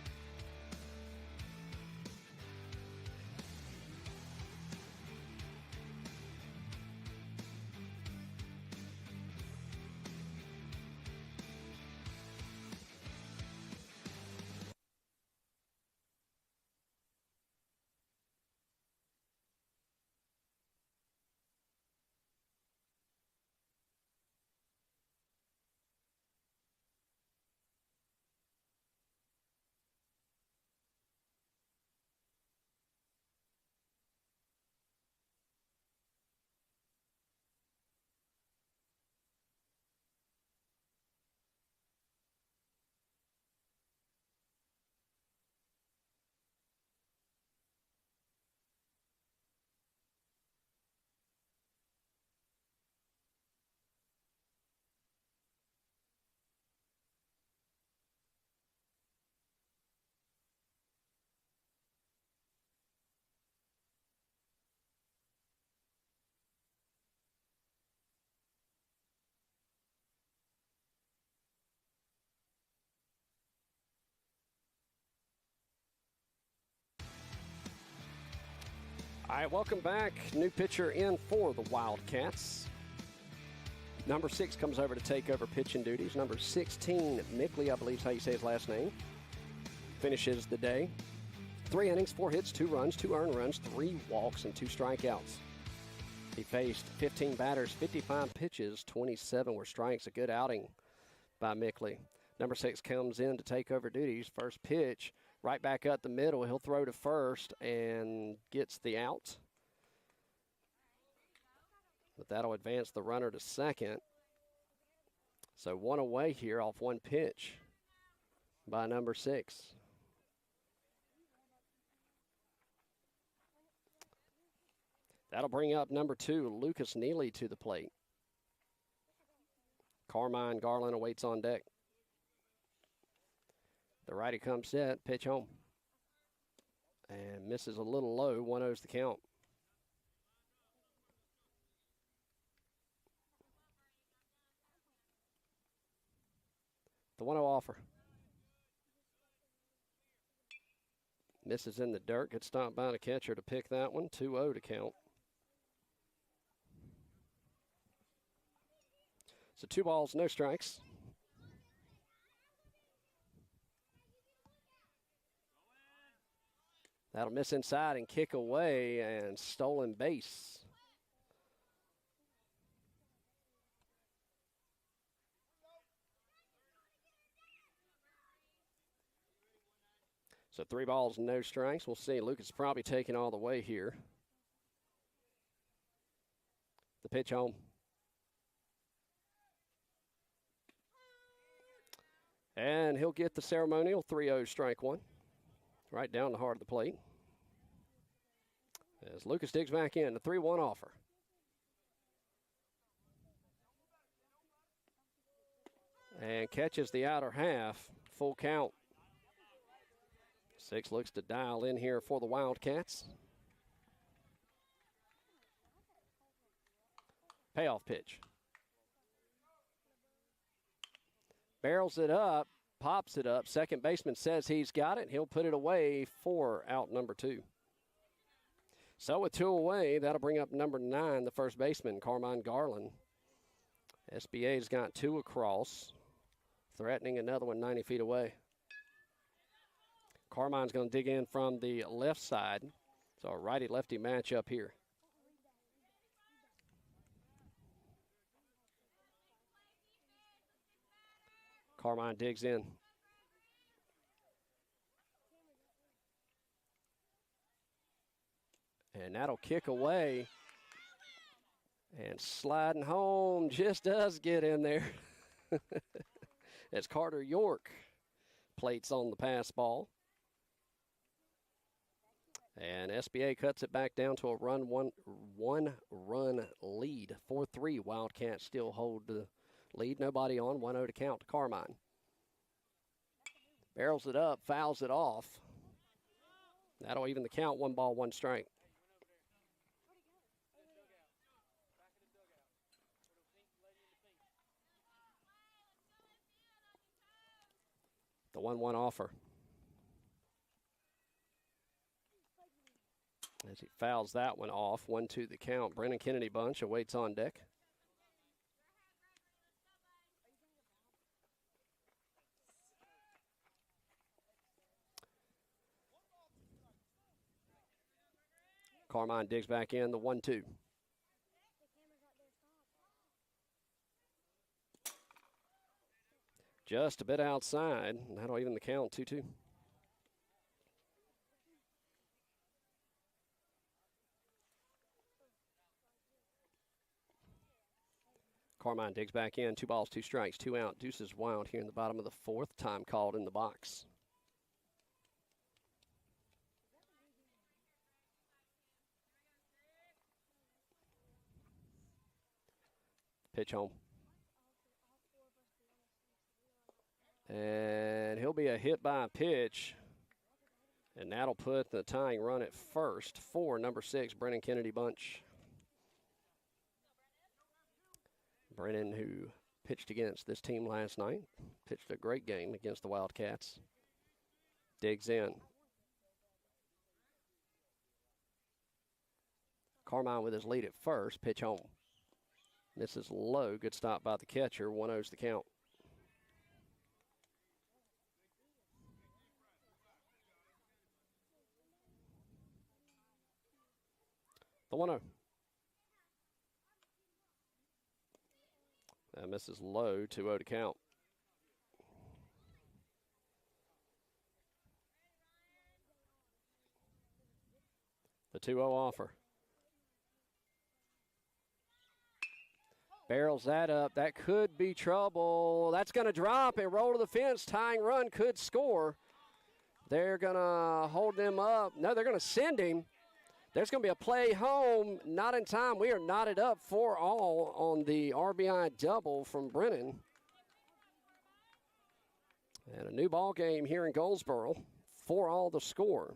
All right, welcome back. New pitcher in for the Wildcats. Number 6 comes over to take over pitching duties. Number 16, Mickley, I believe is how you say his last name, finishes the day. 3 innings, 4 hits, 2 runs, 2 earned runs, 3 walks, and 2 strikeouts. He faced 15 batters, 55 pitches, 27 were strikes. A good outing by Mickley. Number 6 comes in to take over duties. First pitch, right back up the middle. He'll throw to first and gets the out. But that'll advance the runner to second. So 1 away here off 1 pitch by number 6. That'll bring up number 2, Lucas Neely, to the plate. Carmine Garland awaits on deck. The righty comes set, pitch home. And misses a little low, 1-0's the count. The 1-0 offer. Misses in the dirt. Gets stopped by the catcher to pick that one. 2-0 to count. So 2 balls, no strikes. That'll miss inside and kick away, and stolen base. So 3 balls, no strikes. We'll see. Lucas probably taking all the way here. The pitch home. And he'll get the ceremonial 3-0 strike one. Right down the heart of the plate. As Lucas digs back in, the 3-1 offer. And catches the outer half. Full count. 6 looks to dial in here for the Wildcats. Payoff pitch. Barrels it up, pops it up. Second baseman says he's got it. He'll put it away for out number 2. So with 2 away, that'll bring up number 9, the first baseman, Carmine Garland. SBA's got 2 across, threatening another one 90 feet away. Carmine's going to dig in from the left side. So a righty-lefty matchup here. Carmine digs in. And that'll kick away. And sliding home just does get in there. As Carter York plates on the pass ball. And SBA cuts it back down to a one-run lead. 4-3, Wildcats still hold the lead. Nobody on, 1-0 to count to Carmine. Barrels it up, fouls it off. That'll even the count, 1 ball, 1 strike. The 1-1 offer. As he fouls that one off, 1-2 the count. Brennan Kennedy bunch awaits on deck. Carmine digs back in, the 1-2. Just a bit outside. That'll even the count, 2-2. Carmine digs back in, 2 balls, 2 strikes, 2 out. Deuces wild here in the bottom of the 4th. Time called in the box. Pitch home. And he'll be a hit by a pitch. And that'll put the tying run at first for number 6, Brennan Kennedy bunch. Brennan, who pitched against this team last night, pitched a great game against the Wildcats. Digs in. Carmine with his lead at first. Pitch home. Misses low. Good stop by the catcher. 1-0's the count. The 1-0. That misses low. 2-0 to count. The 2-0 offer. Barrels that up. That could be trouble. That's going to drop and roll to the fence. Tying run could score. They're going to hold them up. No, they're going to send him. There's going to be a play home. Not in time. We are knotted up 4-all on the RBI double from Brennan. And a new ball game here in Goldsboro. 4-all the score.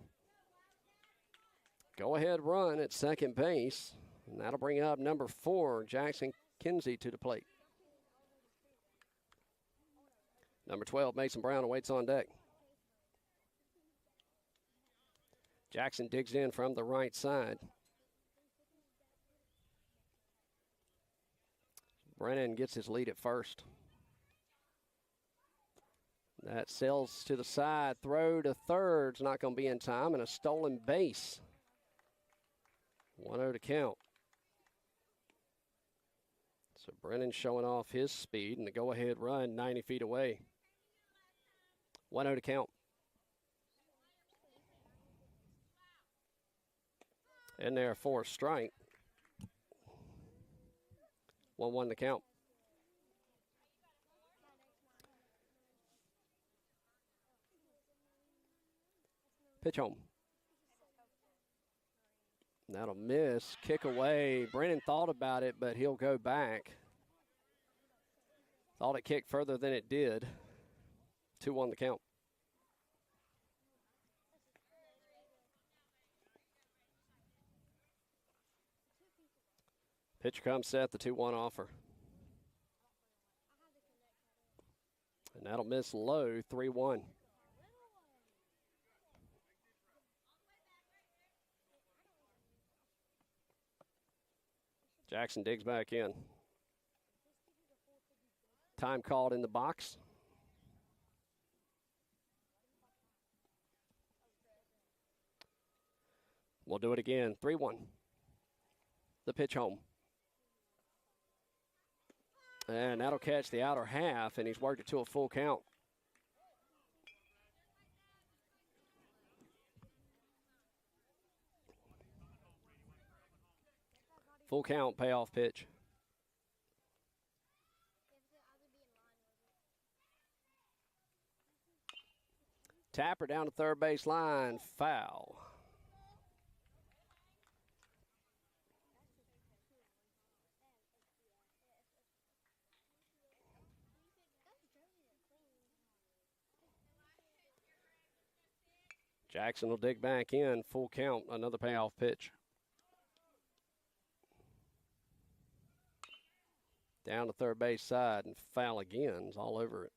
Go-ahead run at second base. And that'll bring up number 4, Jackson Kinsey, to the plate. Number 12, Mason Brown, awaits on deck. Jackson digs in from the right side. Brennan gets his lead at first. That sails to the side. Throw to third's not going to be in time, and a stolen base. 1-0 to count. So Brennan showing off his speed, and the go-ahead run 90 feet away. 1-0 to count. In there for a strike. 1-1 to count. Pitch home. That'll miss. Kick away. Brennan thought about it, but he'll go back. Thought it kicked further than it did. 2-1 the count. Pitcher comes set, the 2-1 offer. And that'll miss low, 3-1. Jackson digs back in. Time called in the box. We'll do it again. 3-1. The pitch home. And that'll catch the outer half, and he's worked it to a full count. Full count, payoff pitch. Tapper down to third base line, foul. Jackson will dig back in, full count, another payoff pitch. Down to third base side, and foul again, is all over it.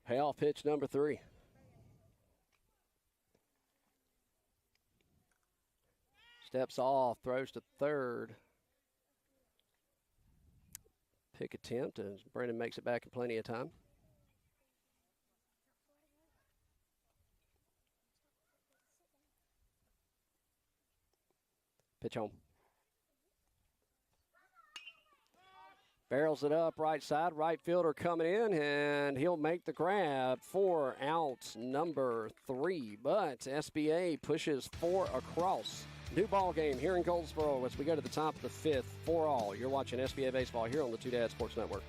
Payoff pitch number 3. Steps off, throws to third. Pick attempt, and Brennan makes it back in plenty of time. Pitch home. Barrels it up right side. Right fielder coming in, and he'll make the grab for out number 3. But SBA pushes 4 across. New ball game here in Goldsboro as we go to the top of the 5th. 4-all. You're watching SBA Baseball here on the Two Dad Sports Network.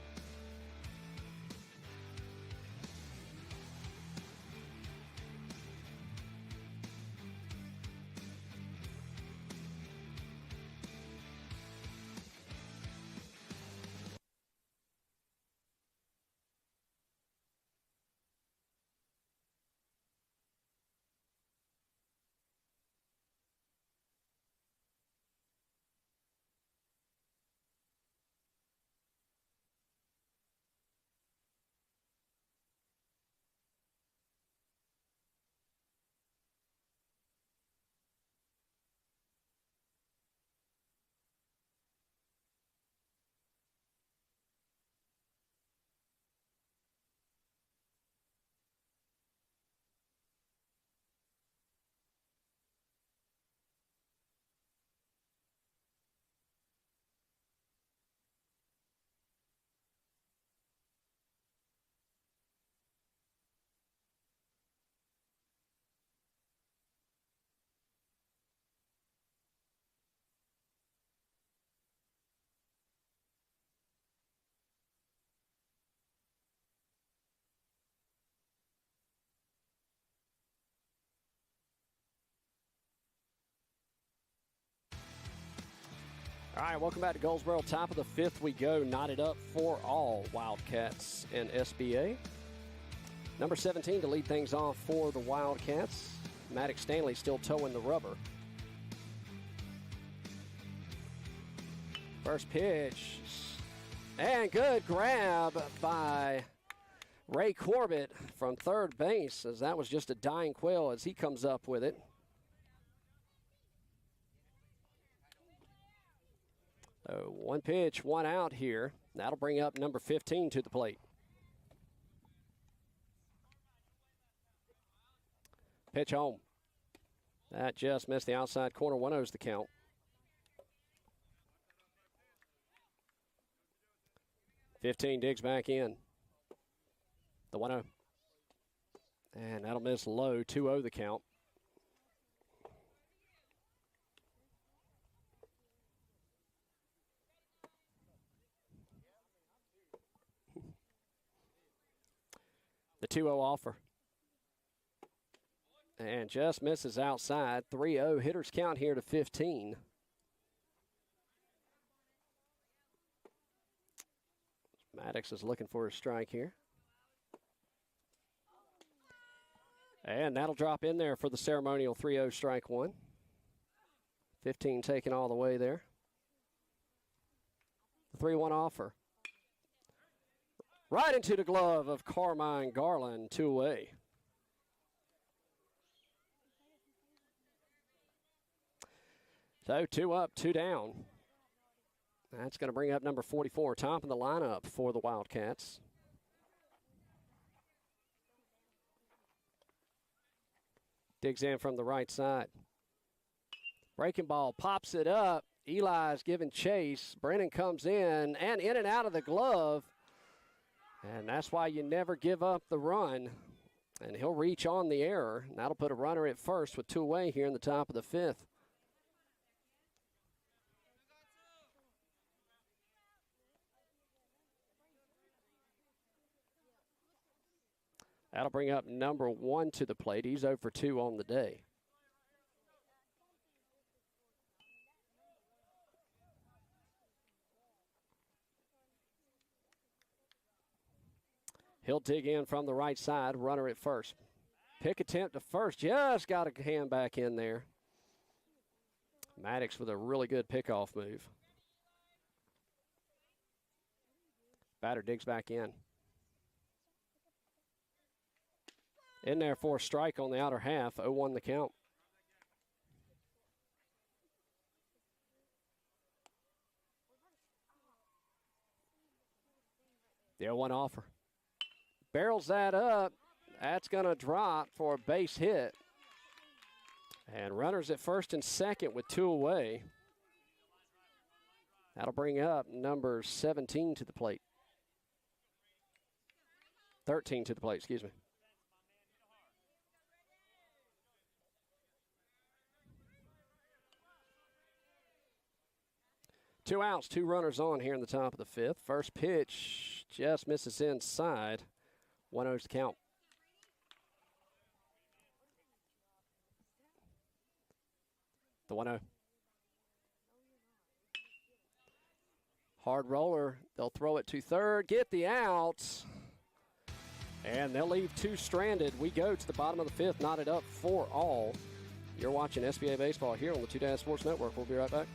All right, welcome back to Goldsboro. Top of the fifth we go. Knotted up for all Wildcats and SBA. Number 17 to lead things off for the Wildcats. Maddox Stanley still towing the rubber. First pitch. And good grab by Ray Corbett from third base, as that was just a dying quail as he comes up with it. So one pitch, one out here. That'll bring up number 15 to the plate. Pitch home. That just missed the outside corner. 1-0's the count. '15 digs back in. The 1-0. And that'll miss low. 2-0 the count. The 2-0 offer. And just misses outside. 3-0 hitters count here to 15. Maddox is looking for a strike here. And that'll drop in there for the ceremonial 3-0 strike one. 15 taken all the way there. The 3-1 offer. Right into the glove of Carmine Garland, 2 away. So 2 up, 2 down. That's going to bring up number 44, top of the lineup for the Wildcats. Digs in from the right side. Breaking ball, pops it up. Eli's giving chase. Brennan comes in and out of the glove. And that's why you never give up the run. And he'll reach on the error. And that'll put a runner at first with 2 away here in the top of the fifth. That'll bring up number 1 to the plate. He's 0 for 2 on the day. He'll dig in from the right side, runner at first. Pick attempt to first, just got a hand back in there. Maddox with a really good pickoff move. Batter digs back in. In there for a strike on the outer half, 0-1 the count. The 0-1 offer. Barrels that up. That's going to drop for a base hit. And runners at first and second with 2 away. That'll bring up number 17 to the plate. 13 to the plate, excuse me. Two outs, 2 runners on here in the top of the fifth. First pitch just misses inside. 1-0's the count. The 1-0. Hard roller. They'll throw it to third. Get the outs. And they'll leave 2 stranded. We go to the bottom of the fifth, knotted up for all. You're watching SBA Baseball here on the Two Dad Sports Network. We'll be right back.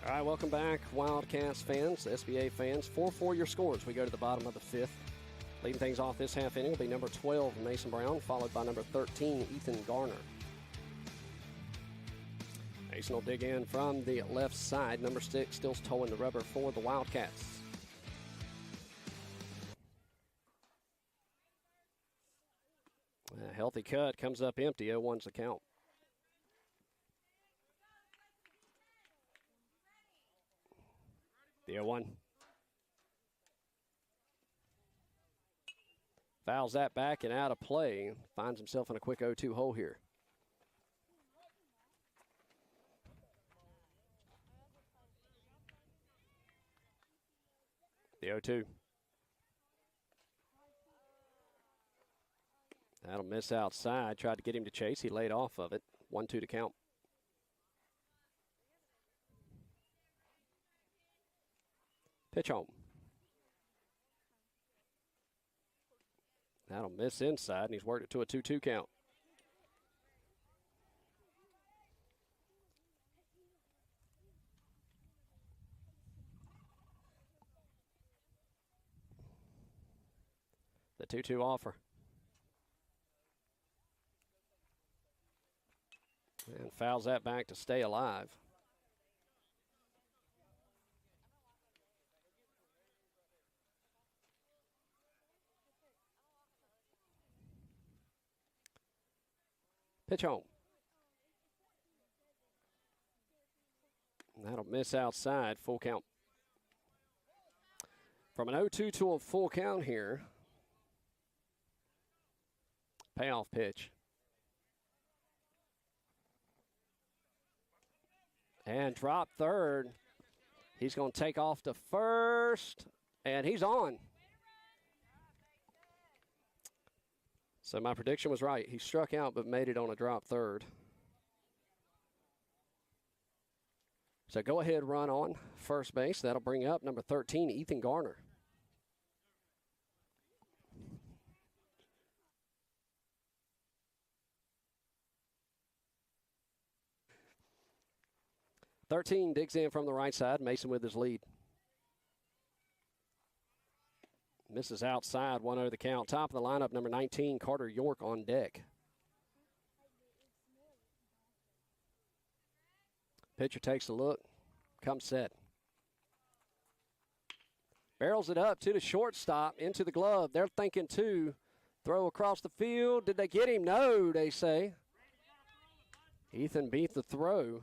All right, welcome back, Wildcats fans, SBA fans. 4-4 your scores. We go to the bottom of the fifth. Leading things off this half inning will be number 12, Mason Brown, followed by number 13, Ethan Garner. Mason will dig in from the left side. Number 6 still towing the rubber for the Wildcats. A healthy cut comes up empty. 0-1's the count. The 0-1. Fouls that back and out of play. Finds himself in a quick 0-2 hole here. The 0-2. That'll miss outside. Tried to get him to chase. He laid off of it. 1-2 to count. Pitch home. That'll miss inside, and he's worked it to a 2-2 count. The 2-2 offer. And fouls that back to stay alive. Pitch home. And that'll miss outside, full count. From an 0-2 to a full count here. Payoff pitch. And drop third. He's going to take off to first, and he's on. So my prediction was right. He struck out but made it on a drop third. So go ahead, run on first base. That'll bring up number 13, Ethan Garner. "13 digs in from the right side. Mason with his lead. Misses outside, 1-0 the count. Top of the lineup, number 19, Carter York on deck. Pitcher takes a look, comes set. Barrels it up to the shortstop, into the glove. They're thinking two. Throw across the field. Did they get him? No, they say. Ethan beat the throw.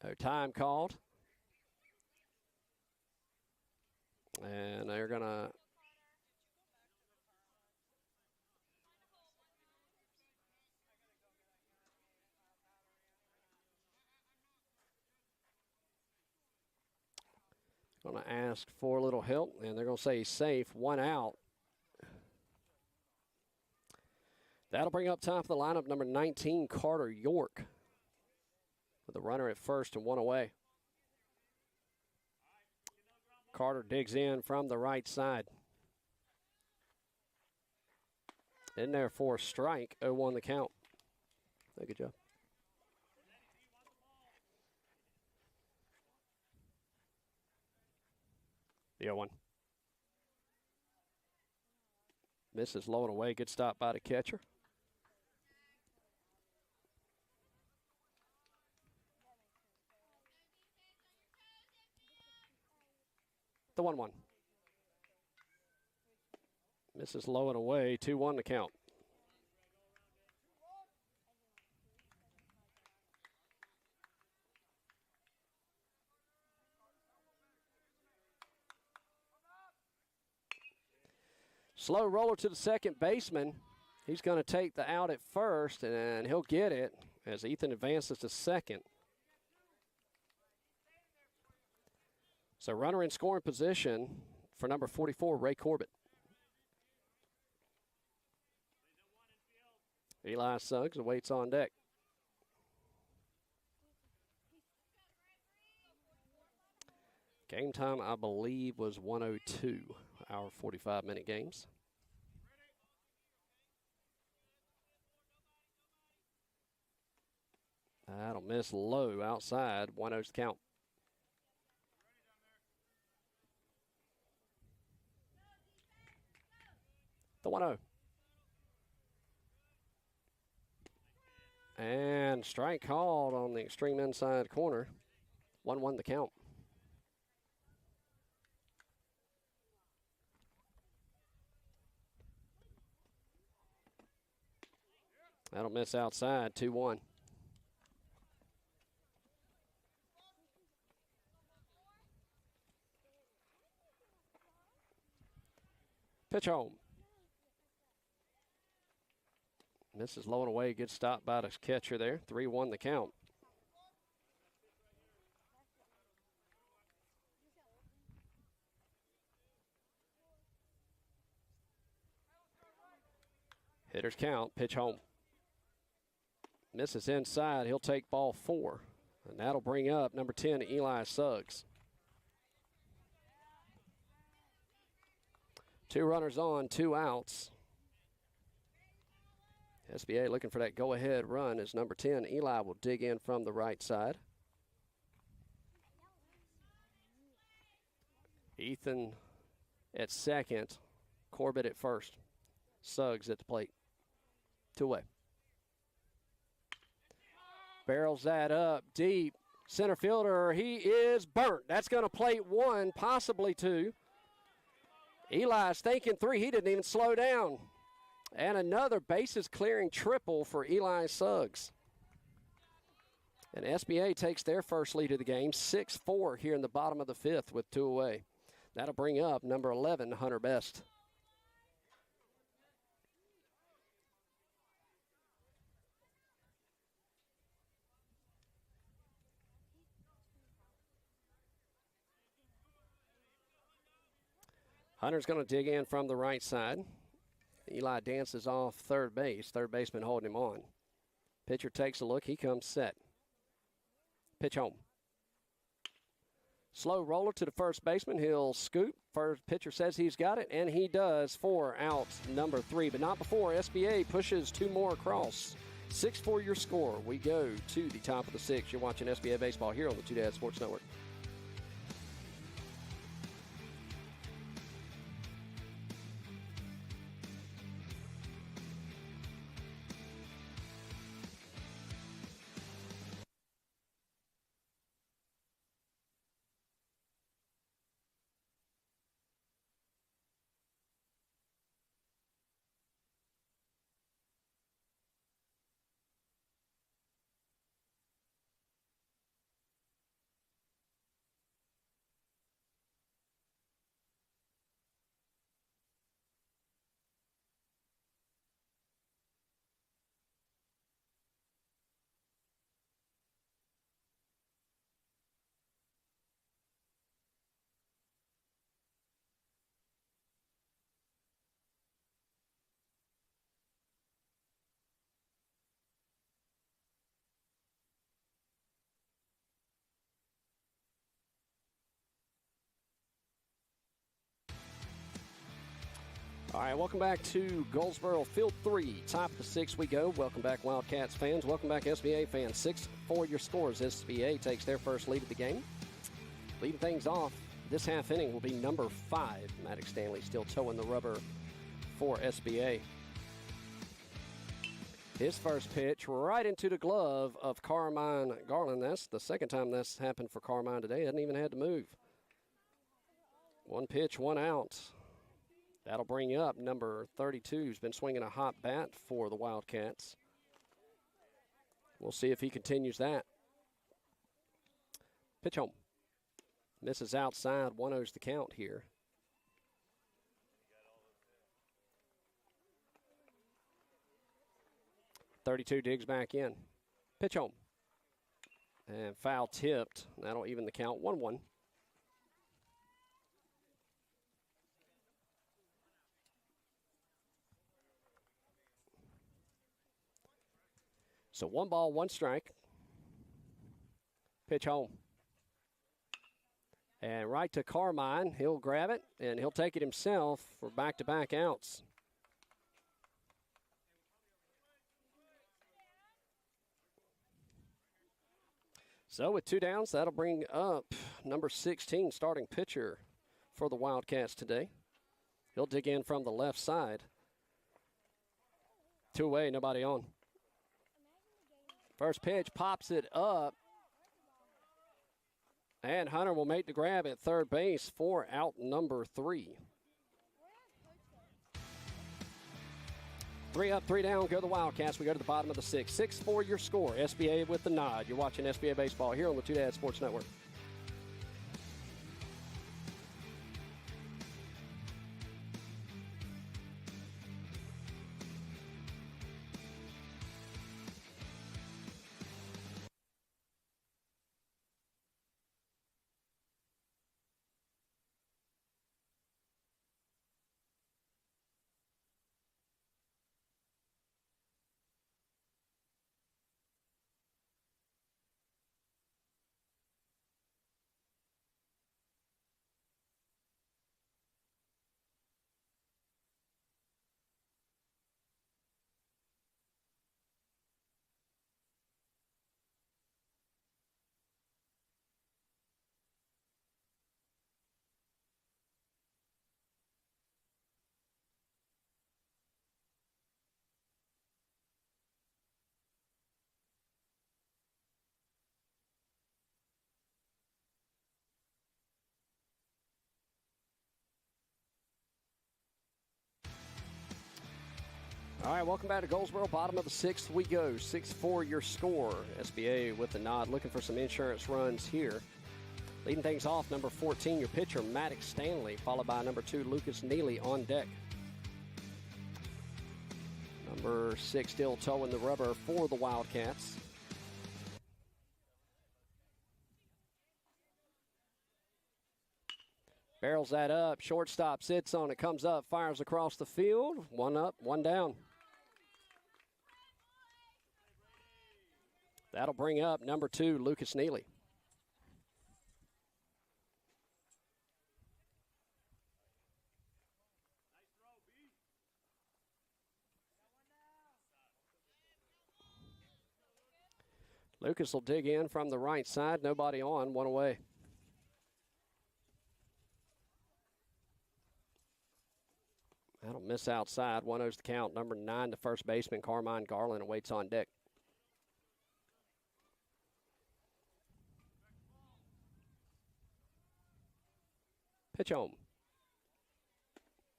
No time called. And they're going to ask for a little help, and they're going to say he's safe, 1 out. That'll bring up top of the lineup number 19, Carter York, with a runner at first and 1 away. Carter digs in from the right side. In there for a strike, 0-1 the count. Good job. The 0-1. Misses low and away. Good stop by the catcher. The 1-1. Misses low and away. 2-1 to count. Slow roller to the second baseman. He's going to take the out at first, and he'll get it as Ethan advances to second. So runner in scoring position for number 44, Ray Corbett. Eli Suggs awaits on deck. Game time, I believe, was 1:02, our 45-minute games. That'll miss low outside. 1-0's the count. The 1-0. And strike called on the extreme inside corner. 1-1 the count. That'll miss outside. 2-1. Pitch home. Misses low and away. Good stop by the catcher there. 3-1 the count. Hitters count. Pitch home. Misses inside. He'll take ball 4. And that'll bring up number 10, Eli Suggs. 2 runners on, 2 outs. SBA looking for that go-ahead run as number 10, Eli, will dig in from the right side. Ethan at second, Corbett at first. Suggs at the plate. 2 away. Barrels that up deep. Center fielder, he is burnt. That's going to plate 1, possibly 2. Eli's thinking 3. He didn't even slow down. And another bases clearing triple for Eli Suggs. And SBA takes their first lead of the game, 6-4 here in the bottom of the 5th with 2 away. That'll bring up number 11, Hunter Best. Hunter's going to dig in from the right side. Eli dances off third base. Third baseman holding him on. Pitcher takes a look. He comes set. Pitch home. Slow roller to the first baseman. He'll scoop. First pitcher says he's got it, and he does. 4 outs, number 3. But not before SBA pushes 2 more across. 6-4 your score. We go to the top of the 6th. You're watching SBA Baseball here on the Two Dad Sports Network. All right, welcome back to Goldsboro Field 3. Top of the 6th we go. Welcome back, Wildcats fans. Welcome back, SBA fans. 6-4 your scores. SBA takes their first lead of the game. Leading things off this half inning will be number 5. Maddox Stanley still towing the rubber for SBA. His first pitch right into the glove of Carmine Garland. That's the second time that's happened for Carmine today. Hasn't even had to move. 1 pitch, 1 out. That'll bring up number 32, who's been swinging a hot bat for the Wildcats. We'll see if he continues that. Pitch home. Misses outside. 1-0's the count here. .32 digs back in. Pitch home. And foul tipped. That'll even the count. 1-1. So 1 ball, 1 strike. Pitch home. And right to Carmine. He'll grab it, and he'll take it himself for back-to-back outs. So with 2 downs, that'll bring up number 16, starting pitcher for the Wildcats today. He'll dig in from the left side. 2 away, nobody on. First pitch, pops it up. And Hunter will make the grab at third base for out number 3. 3 up, 3 down, go the Wildcats. We go to the bottom of the 6th. 6-4 your score. SBA with the nod. You're watching SBA Baseball here on the Two Dads Sports Network. All right, welcome back to Goldsboro. Bottom of the 6th we go. 6-4 your score. SBA with the nod, looking for some insurance runs here. Leading things off, number 14, your pitcher, Maddox Stanley, followed by number 2, Lucas Neely on deck. Number 6 still towing the rubber for the Wildcats. Barrels that up, shortstop sits on it, comes up, fires across the field. 1 up, 1 down. That'll bring up number 2, Lucas Neely. Lucas will dig in from the right side. Nobody on, 1 away. That'll miss outside. 1-0's the count. Number 9, the first baseman, Carmine Garland, awaits on deck. Pitch home.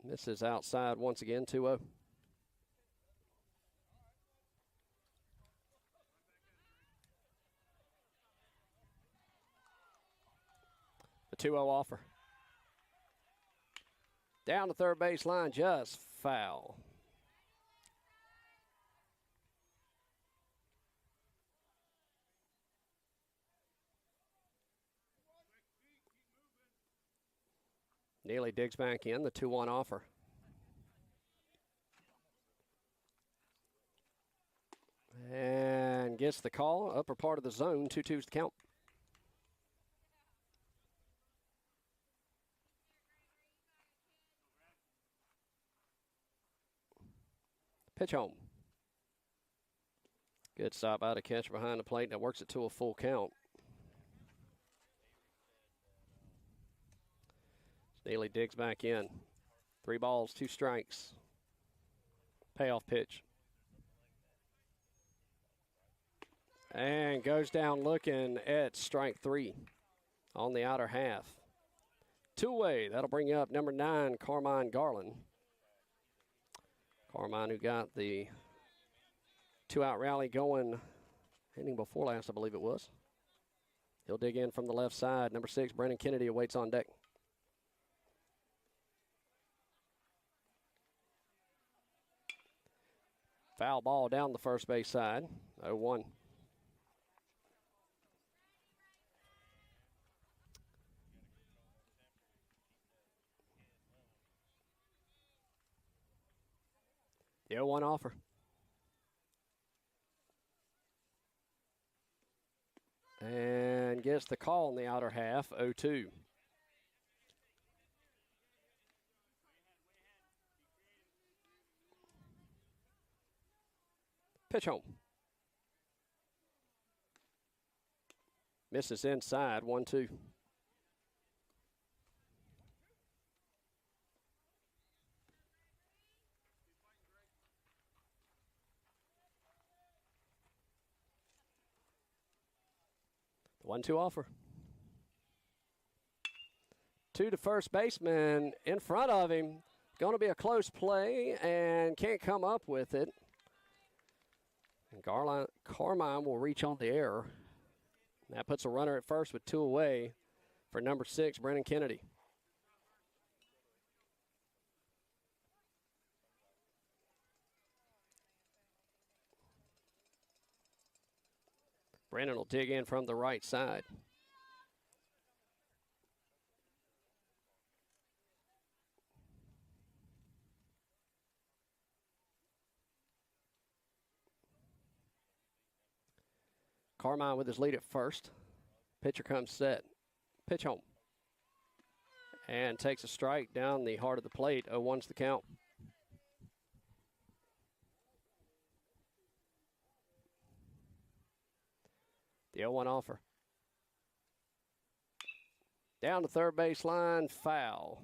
Misses outside once again, 2-0. The 2-0 offer. Down the third base line, just foul. Neely digs back in, the 2-1 offer. And gets the call, upper part of the zone, 2-2's the count. Pitch home. Good stop by the catcher behind the plate. That works it to a full count. Neely digs back in. 3 balls, 2 strikes. Payoff pitch. And goes down looking at strike 3 on the outer half. 2 away. That'll bring up number 9, Carmine Garland. Carmine, who got the 2-out rally going inning before last, I believe it was. He'll dig in from the left side. Number 6, Brandon Kennedy, awaits on deck. Foul ball down the first base side. 0-1. The 0-1 offer. And gets the call in the outer half, 0-2. Pitch home. Misses inside, 1-2. The 1-2 offer. 2 to first baseman in front of him. Going to be a close play and can't come up with it. And Carmine will reach on the error. That puts a runner at first with 2 away for number 6, Brennan Kennedy. Brennan will dig in from the right side. Carmine with his lead at first. Pitcher comes set. Pitch home. And takes a strike down the heart of the plate. 0-1's the count. The 0-1 offer. Down the third base line, foul.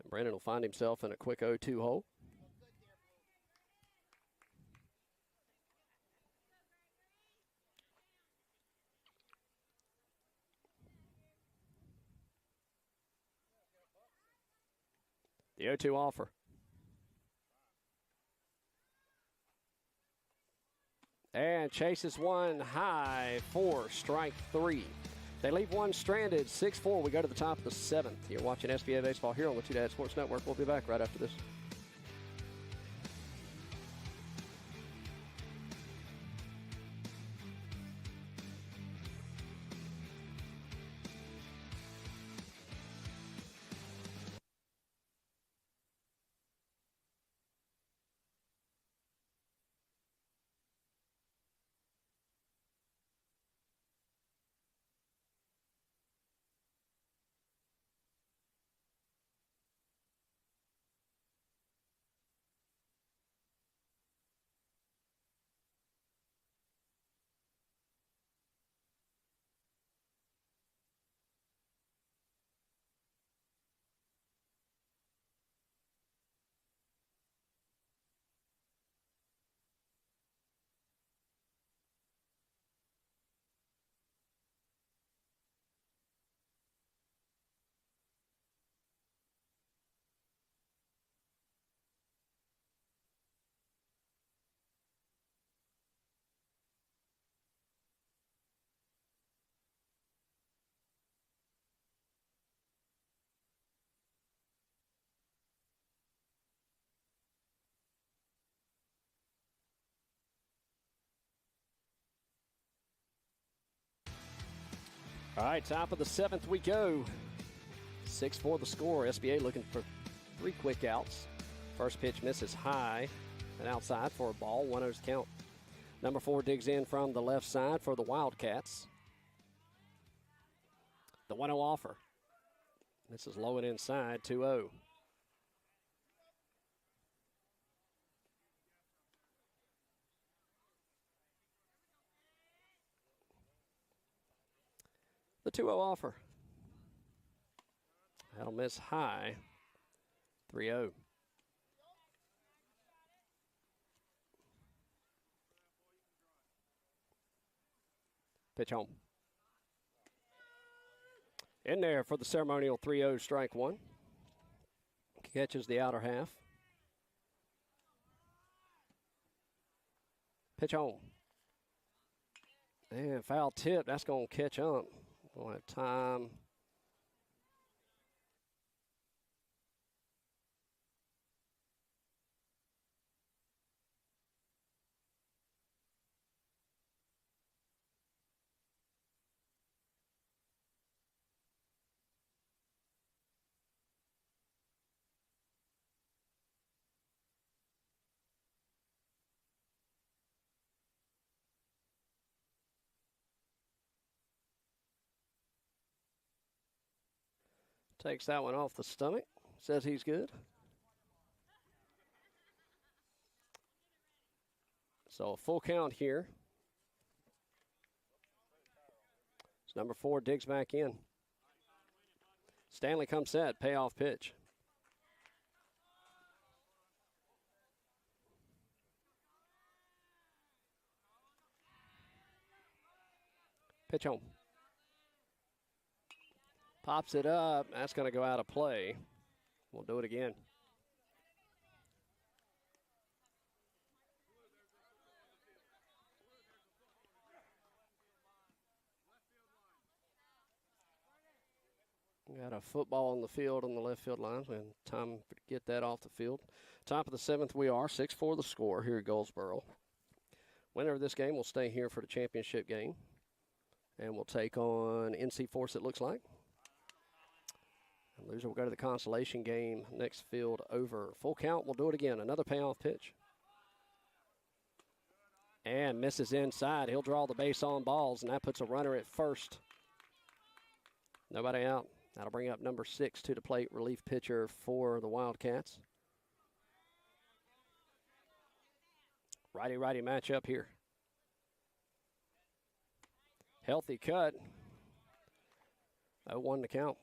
And Brennan will find himself in a quick 0-2 hole. The 0-2 offer. And chases one high for strike 3. They leave one stranded, 6-4. We go to the top of the 7th. You're watching SBA Baseball here on the Two Dad Sports Network. We'll be back right after this. All right, top of the 7th we go. 6-4 the score. SBA looking for 3 quick outs. First pitch misses high and outside for a ball. 1-0's count. Number 4 digs in from the left side for the Wildcats. The 1-0 offer. This is low and inside, 2-0. The 2-0 offer. That'll miss high. 3-0. Pitch home. In there for the ceremonial 3-0 strike 1. Catches the outer half. Pitch home. And foul tip. That's going to catch up. We'll have time. Takes that one off the stomach. Says he's good. So a full count here. Number 4 digs back in. Stanley comes set, payoff pitch. Pitch home. Pops it up. That's going to go out of play. We'll do it again. Got a football on the field on the left field line. And time to get that off the field. Top of the 7th we are. 6-4 the score here at Goldsboro. Winner of this game will stay here for the championship game. And we'll take on NC Force, it looks like. And loser will go to the consolation game. Next field over. Full count. We'll do it again. Another payoff pitch. And misses inside. He'll draw the base on balls, and that puts a runner at first. Nobody out. That'll bring up number 6 to the plate, relief pitcher for the Wildcats. Righty-righty matchup here. Healthy cut. 0-1 to count.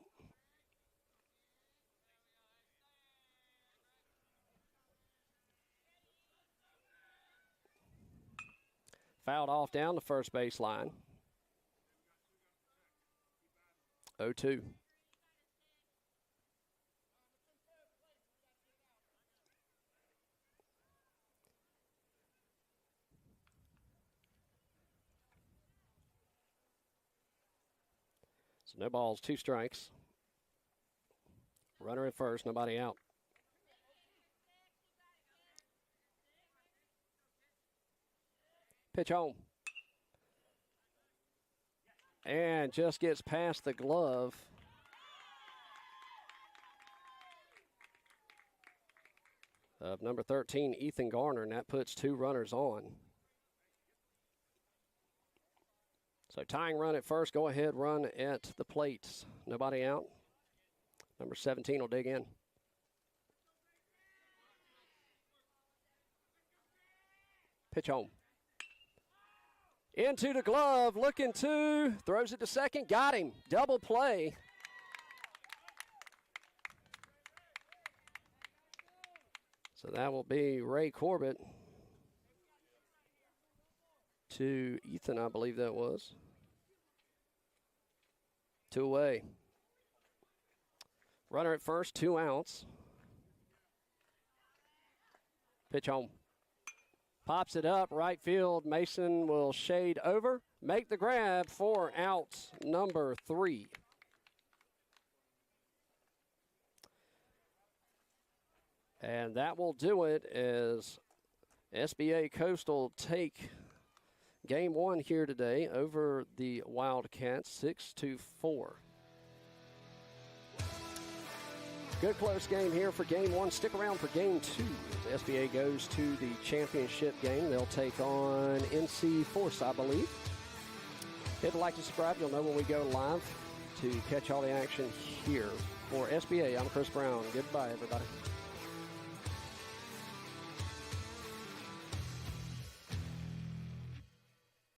Fouled off down the first baseline. 0-2. So no balls, 2 strikes. Runner at first, nobody out. Pitch home. And just gets past the glove. Of number 13, Ethan Garner, and that puts 2 runners on. So tying run at first, go ahead, run at the plate. Nobody out. Number 17 will dig in. Pitch home. Into the glove, looking to, throws it to second, got him. Double play. So that will be Ray Corbett to Ethan, I believe that was. 2 away. Runner at first, 2 outs. Pitch home. Pops it up, right field. Mason will shade over, make the grab for out number 3. And that will do it as SBA Coastal take game 1 here today over the Wildcats, 6-4. Good close game here for game 1. Stick around for game 2 as SBA goes to the championship game. They'll take on NC Force, I believe. Hit the like and subscribe. You'll know when we go live to catch all the action here. For SBA, I'm Chris Brown. Goodbye, everybody.